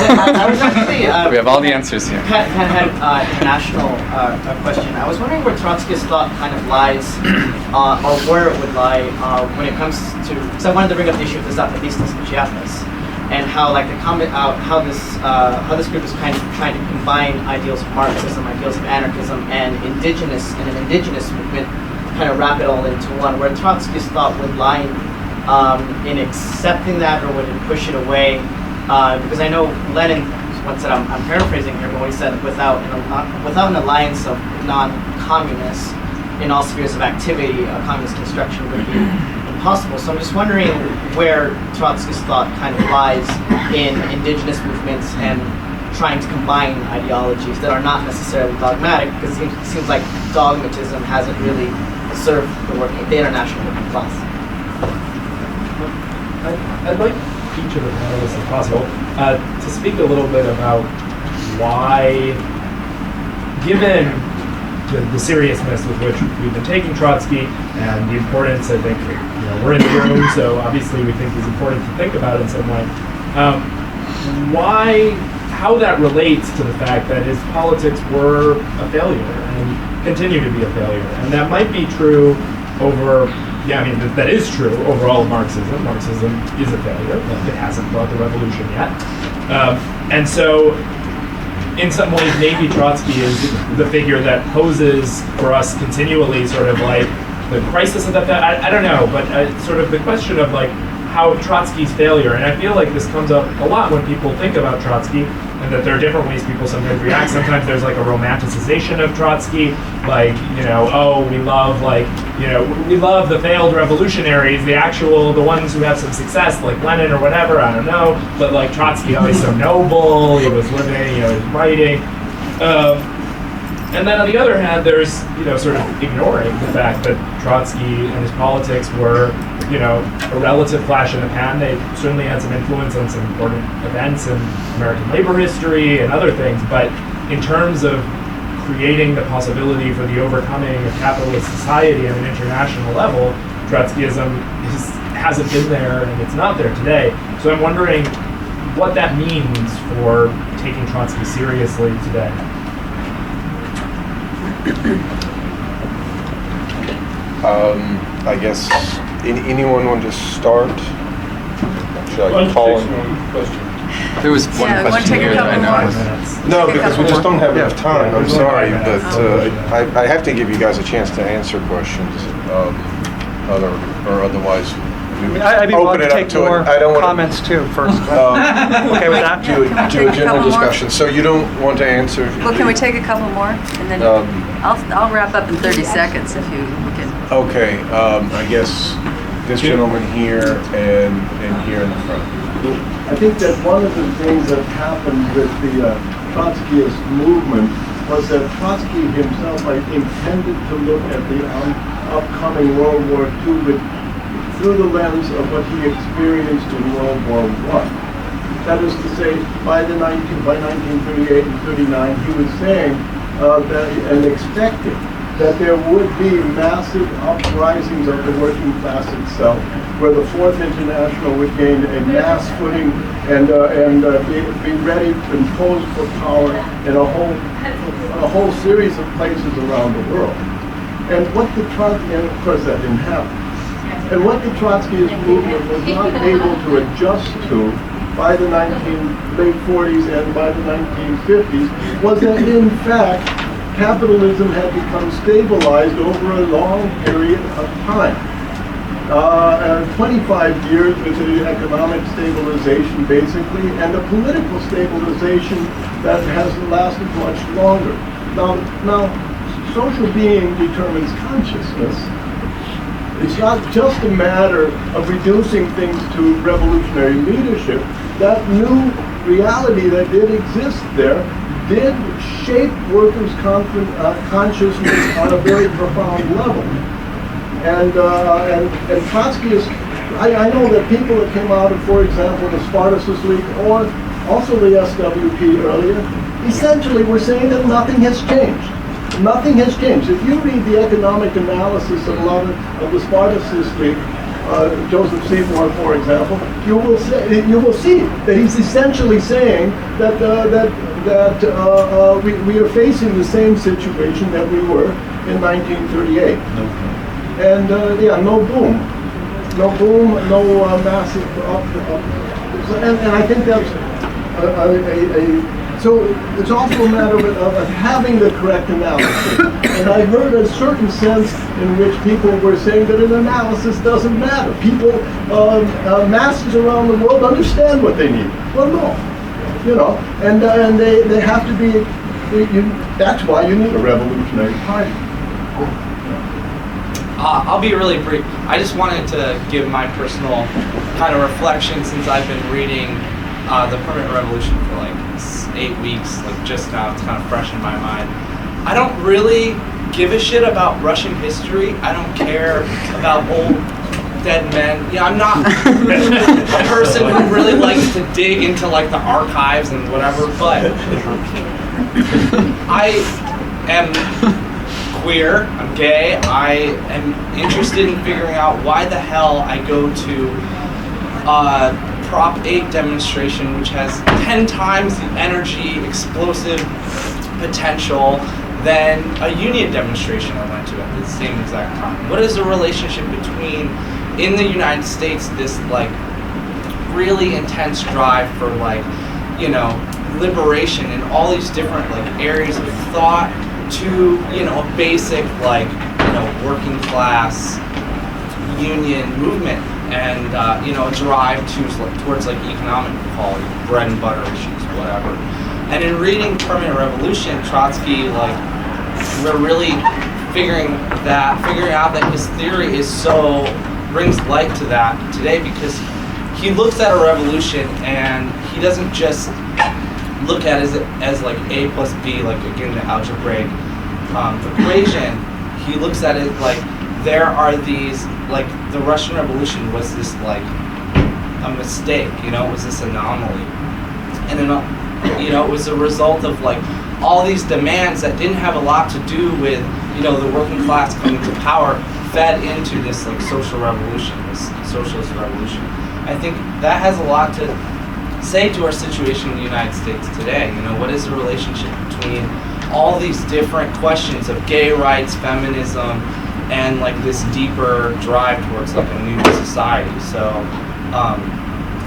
I was actually... we have all the answers here. Had an international question. I was wondering where Trotsky's thought kind of lies, or where it would lie when it comes to... Because I wanted to bring up the issue of the Zapatistas and Chiapas, and how like how this group is kind of trying to combine ideals of Marxism, ideals of anarchism, and an indigenous movement, kind of wrap it all into one, where Trotsky's thought would lie in accepting that, or would it push it away? Because I know Lenin once said, I'm paraphrasing here, but when he said without an alliance of non-communists in all spheres of activity, communist construction would be impossible. So I'm just wondering where Trotsky's thought kind of lies in indigenous movements and trying to combine ideologies that are not necessarily dogmatic, because it seems like dogmatism hasn't really served the international working class. I'd like each of the panelists, if possible, to speak a little bit about why, given the seriousness with which we've been taking Trotsky and the importance, I think, we're in the room, so obviously we think is important to think about in some way, how that relates to the fact that his politics were a failure and continue to be a failure. And that might be true that is true over all of Marxism. Marxism is a failure. It hasn't brought the revolution yet. And so in some ways, maybe Trotsky is the figure that poses for us continually sort of like the crisis of that. I don't know, but sort of the question of like how Trotsky's failure, and I feel like this comes up a lot when people think about Trotsky, and that there are different ways people sometimes react. Sometimes there's like a romanticization of Trotsky, like, you know, oh, we love like, you know, we love the failed revolutionaries, the ones who have some success, like Lenin or whatever, I don't know, but like Trotsky, oh, he's so noble, he was living, you know, he was writing. And then on the other hand, there's, you know, sort of ignoring the fact that Trotsky and his politics were, you know, a relative flash in the pan. They certainly had some influence on some important events in American labor history and other things, but in terms of creating the possibility for the overcoming of capitalist society at an international level, Trotskyism hasn't been there, and it's not there today. So I'm wondering what that means for taking Trotsky seriously today. I guess anyone want to start? Should I call in? There was one Yeah, we want to question take a here that couple I more. know. No, Take a because we couple just more. don't have enough time. I'm sorry, but Oh. I have to give you guys a chance to answer questions. Otherwise, we I'd be open willing to it up take to more it. I don't want comments too first. to Okay with that? to a Take a general couple more. discussion. So you don't want to answer? Well, can we take a couple more? And then I'll wrap up in 30 seconds if you can. Okay, I guess this gentleman here and here in the front. I think that one of the things that happened with the Trotskyist movement was that Trotsky himself intended to look at the upcoming World War II through the lens of what he experienced in World War I. That is to say, by 1938 and 39, he was saying and expecting that there would be massive uprisings of the working class itself, where the Fourth International would gain a mass footing and be ready to impose for power in a whole series of places around the world. And and of course that didn't happen. And what the Trotskyist movement was not able to adjust to by the late 40s and by the 1950s was that in fact capitalism had become stabilized over a long period of time. 25 years with the economic stabilization basically, and the political stabilization that has lasted much longer. Now, social being determines consciousness. It's not just a matter of reducing things to revolutionary leadership. That new reality that did exist there did shape workers' consciousness on a very profound level. And Trotsky is, I know that people that came out of, for example, the Spartacist League or also the SWP earlier, essentially were saying that nothing has changed. Nothing has changed. If you read the economic analysis of a lot of the Spartacist League, Joseph Seymour, for example, you will see that he's essentially saying that we are facing the same situation that we were in 1938. And no boom, no massive and I think that's so it's also a matter of having the correct analysis. And I heard a certain sense in which people were saying that an analysis doesn't matter. People, masses around the world understand what they need. Well, no, and they have to be. That's why you need a revolutionary party. I'll be really brief. I just wanted to give my personal kind of reflection since I've been reading The Permanent Revolution for like 8 weeks, like just now. It's kind of fresh in my mind. I don't really give a shit about Russian history. I don't care about old dead men. Yeah, I'm not a person who really likes to dig into like the archives and whatever, but I am queer, I'm gay, I am interested in figuring out why the hell I go to Prop 8 demonstration, which has 10 times the energy, explosive potential than a union demonstration I went to at the same exact time. What is the relationship between, in the United States, this like really intense drive for like liberation in all these different areas of thought to a basic working class union movement and a drive towards economic equality, bread and butter issues, whatever. And in reading Permanent Revolution, Trotsky we're really figuring out that his theory brings light to that today, because he looks at a revolution and he doesn't just look at it as A plus B, again, the algebraic equation. He looks at it there are these, the Russian Revolution was this a mistake, it was this anomaly. And then, it was a result of all these demands that didn't have a lot to do with, the working class coming to power, fed into this social revolution, this socialist revolution. I think that has a lot to say to our situation in the United States today. What is the relationship between all these different questions of gay rights, feminism, and this deeper drive towards a new society. So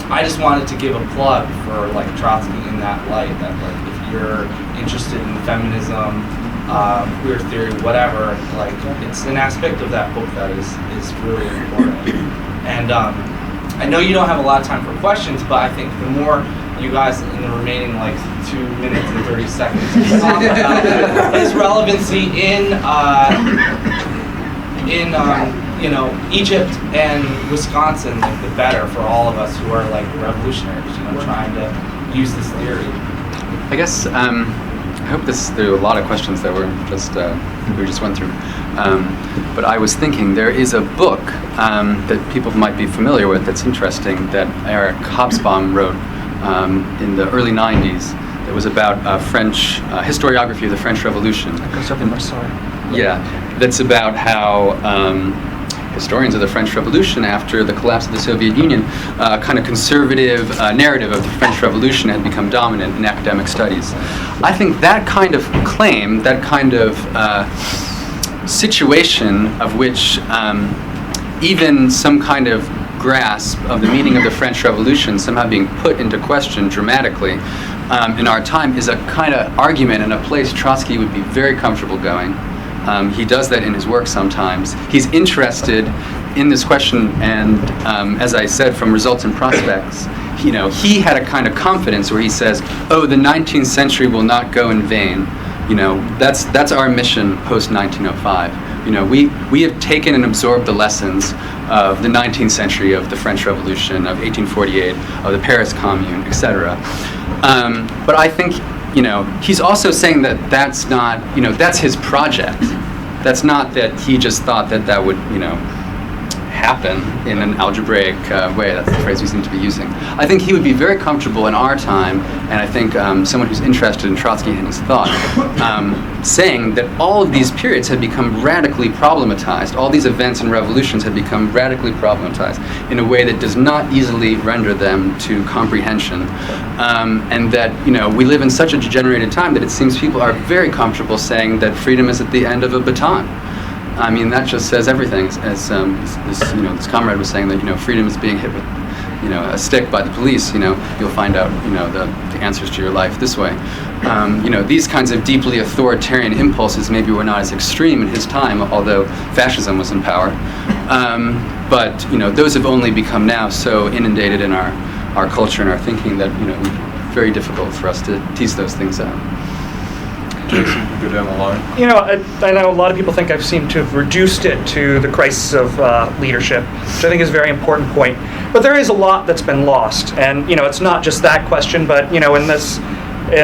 I just wanted to give a plug for Trotsky in that light, that if you're interested in feminism, queer theory, whatever, it's an aspect of that book that is really important. And I know you don't have a lot of time for questions, but I think the more you guys in the remaining 2 minutes and 30 seconds talk about his relevancy in Egypt and Wisconsin, the better for all of us who are revolutionaries, trying to use this theory. I guess I hope there are a lot of questions that we just went through. But I was thinking there is a book that people might be familiar with that's interesting, that Eric Hobsbawm wrote in the early 90s. That was about French historiography of the French Revolution. Yeah, that's about how historians of the French Revolution, after the collapse of the Soviet Union, kind of conservative narrative of the French Revolution had become dominant in academic studies. I think that kind of claim, that kind of situation of which even some kind of grasp of the meaning of the French Revolution somehow being put into question dramatically in our time is a kind of argument and a place Trotsky would be very comfortable going. He does that in his work sometimes. He's interested in this question, and as I said, from Results and Prospects, he had a kind of confidence where he says, "Oh, the 19th century will not go in vain." That's our mission post 1905. We have taken and absorbed the lessons of the 19th century, of the French Revolution, of 1848, of the Paris Commune, etc. But I think, he's also saying that that's not, that's his project. That's not that he just thought that would, happen in an algebraic way. That's the phrase we seem to be using. I think he would be very comfortable in our time, and I think someone who's interested in Trotsky and his thought, saying that all of these periods had become radically problematized. All these events and revolutions had become radically problematized in a way that does not easily render them to comprehension. And that, we live in such a degenerated time that it seems people are very comfortable saying that freedom is at the end of a baton. I mean, that just says everything. As this comrade was saying, that freedom is being hit with a stick by the police. You'll find out the answers to your life this way. These kinds of deeply authoritarian impulses maybe were not as extreme in his time, although fascism was in power. But those have only become now so inundated in our culture and our thinking that it's very difficult for us to tease those things out. Jason, go down the line. I know a lot of people think I've seemed to have reduced it to the crisis of leadership, which I think is a very important point. But there is a lot that's been lost, and it's not just that question, but in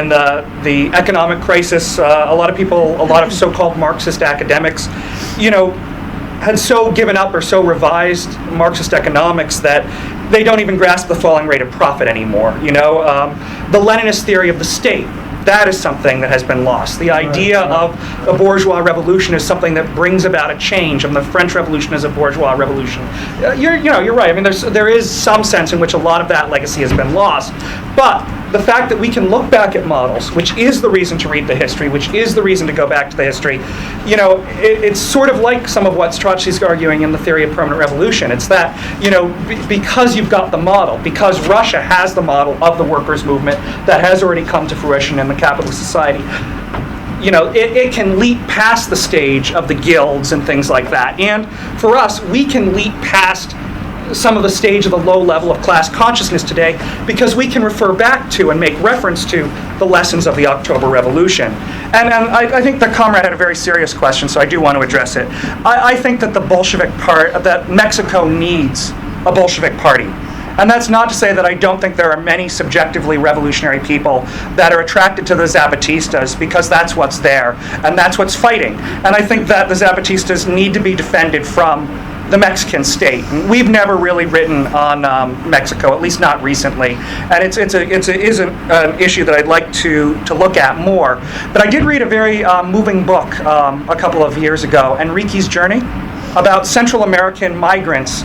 the economic crisis, a lot of so-called Marxist academics, had so given up or so revised Marxist economics that they don't even grasp the falling rate of profit anymore. The Leninist theory of the state. That is something that has been lost. The idea of a bourgeois revolution is something that brings about a change, and the French Revolution is a bourgeois revolution. You're right. I mean, there is some sense in which a lot of that legacy has been lost. But the fact that we can look back at models, which is the reason to read the history, which is the reason to go back to the history, it's sort of like some of what Trotsky's arguing in the theory of permanent revolution. It's that, because you've got the model, because Russia has the model of the workers' movement that has already come to fruition in the capitalist society, it can leap past the stage of the guilds and things like that. And for us, we can leap past some of the stage of the low level of class consciousness today because we can refer back to and make reference to the lessons of the October Revolution. And I think the comrade had a very serious question, so I do want to address it. I think that that Mexico needs a Bolshevik party. And that's not to say that I don't think there are many subjectively revolutionary people that are attracted to the Zapatistas because that's what's there and that's what's fighting. And I think that the Zapatistas need to be defended from the Mexican state. We've never really written on Mexico, at least not recently, and it is an issue that I'd like to look at more. But I did read a very moving book a couple of years ago, Enrique's Journey, about Central American migrants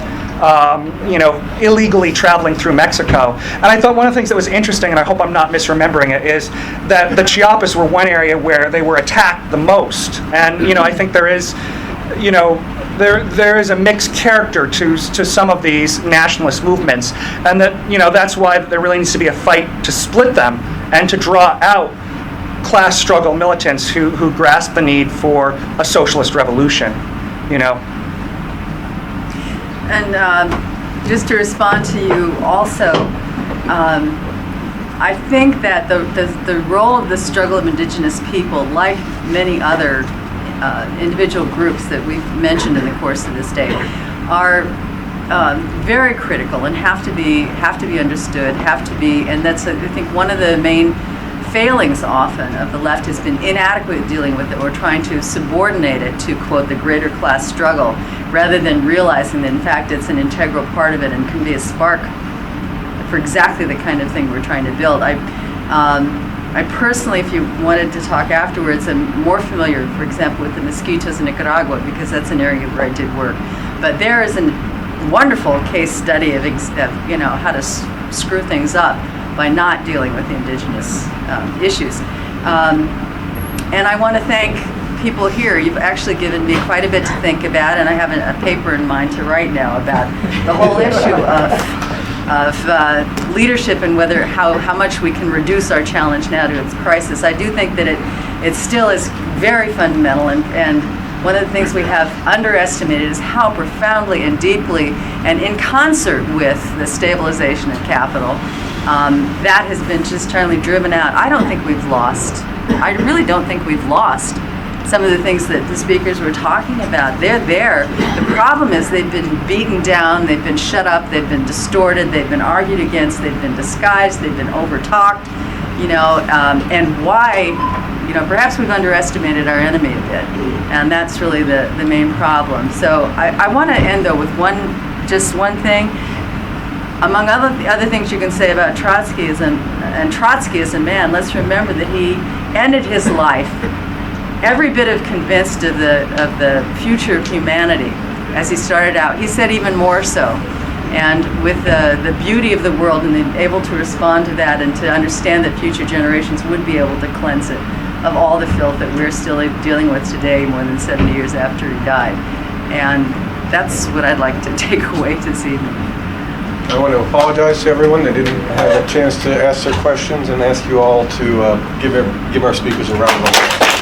illegally traveling through Mexico. And I thought one of the things that was interesting, and I hope I'm not misremembering it, is that the Chiapas were one area where they were attacked the most. And I think there is a mixed character to some of these nationalist movements, and that's why there really needs to be a fight to split them and to draw out class struggle militants who grasp the need for a socialist revolution. And just to respond to you also, I think that the role of the struggle of indigenous people, like many other individual groups that we've mentioned in the course of this day, are very critical and have to be understood, and that's I think one of the main failings often of the left has been inadequate dealing with it or trying to subordinate it to, quote, the greater class struggle, rather than realizing that in fact it's an integral part of it and can be a spark for exactly the kind of thing we're trying to build. I personally, if you wanted to talk afterwards, am more familiar, for example, with the Mosquitos in Nicaragua, because that's an area where I did work. But there is a wonderful case study of how to screw things up by not dealing with the indigenous issues. And I want to thank people here. You've actually given me quite a bit to think about, and I have a paper in mind to write now about the whole issue of leadership and how much we can reduce our challenge now to its crisis. I do think that it still is very fundamental, and one of the things we have underestimated is how profoundly and deeply and in concert with the stabilization of capital, that has been just totally driven out. I don't think we've lost. I really don't think we've lost some of the things that the speakers were talking about. They're there. The problem is they've been beaten down, they've been shut up, they've been distorted, they've been argued against, they've been disguised, they've been over-talked, and why, perhaps we've underestimated our enemy a bit, and that's really the main problem. So I want to end, though, with just one thing. Among other things you can say about Trotskyism, and Trotsky as a man, let's remember that he ended his life every bit of convinced of the future of humanity as he started out. He said even more so. And with the beauty of the world and able to respond to that and to understand that future generations would be able to cleanse it of all the filth that we're still dealing with today, more than 70 years after he died. And that's what I'd like to take away this evening. I want to apologize to everyone that didn't have a chance to ask their questions and ask you all to give our speakers a round of applause.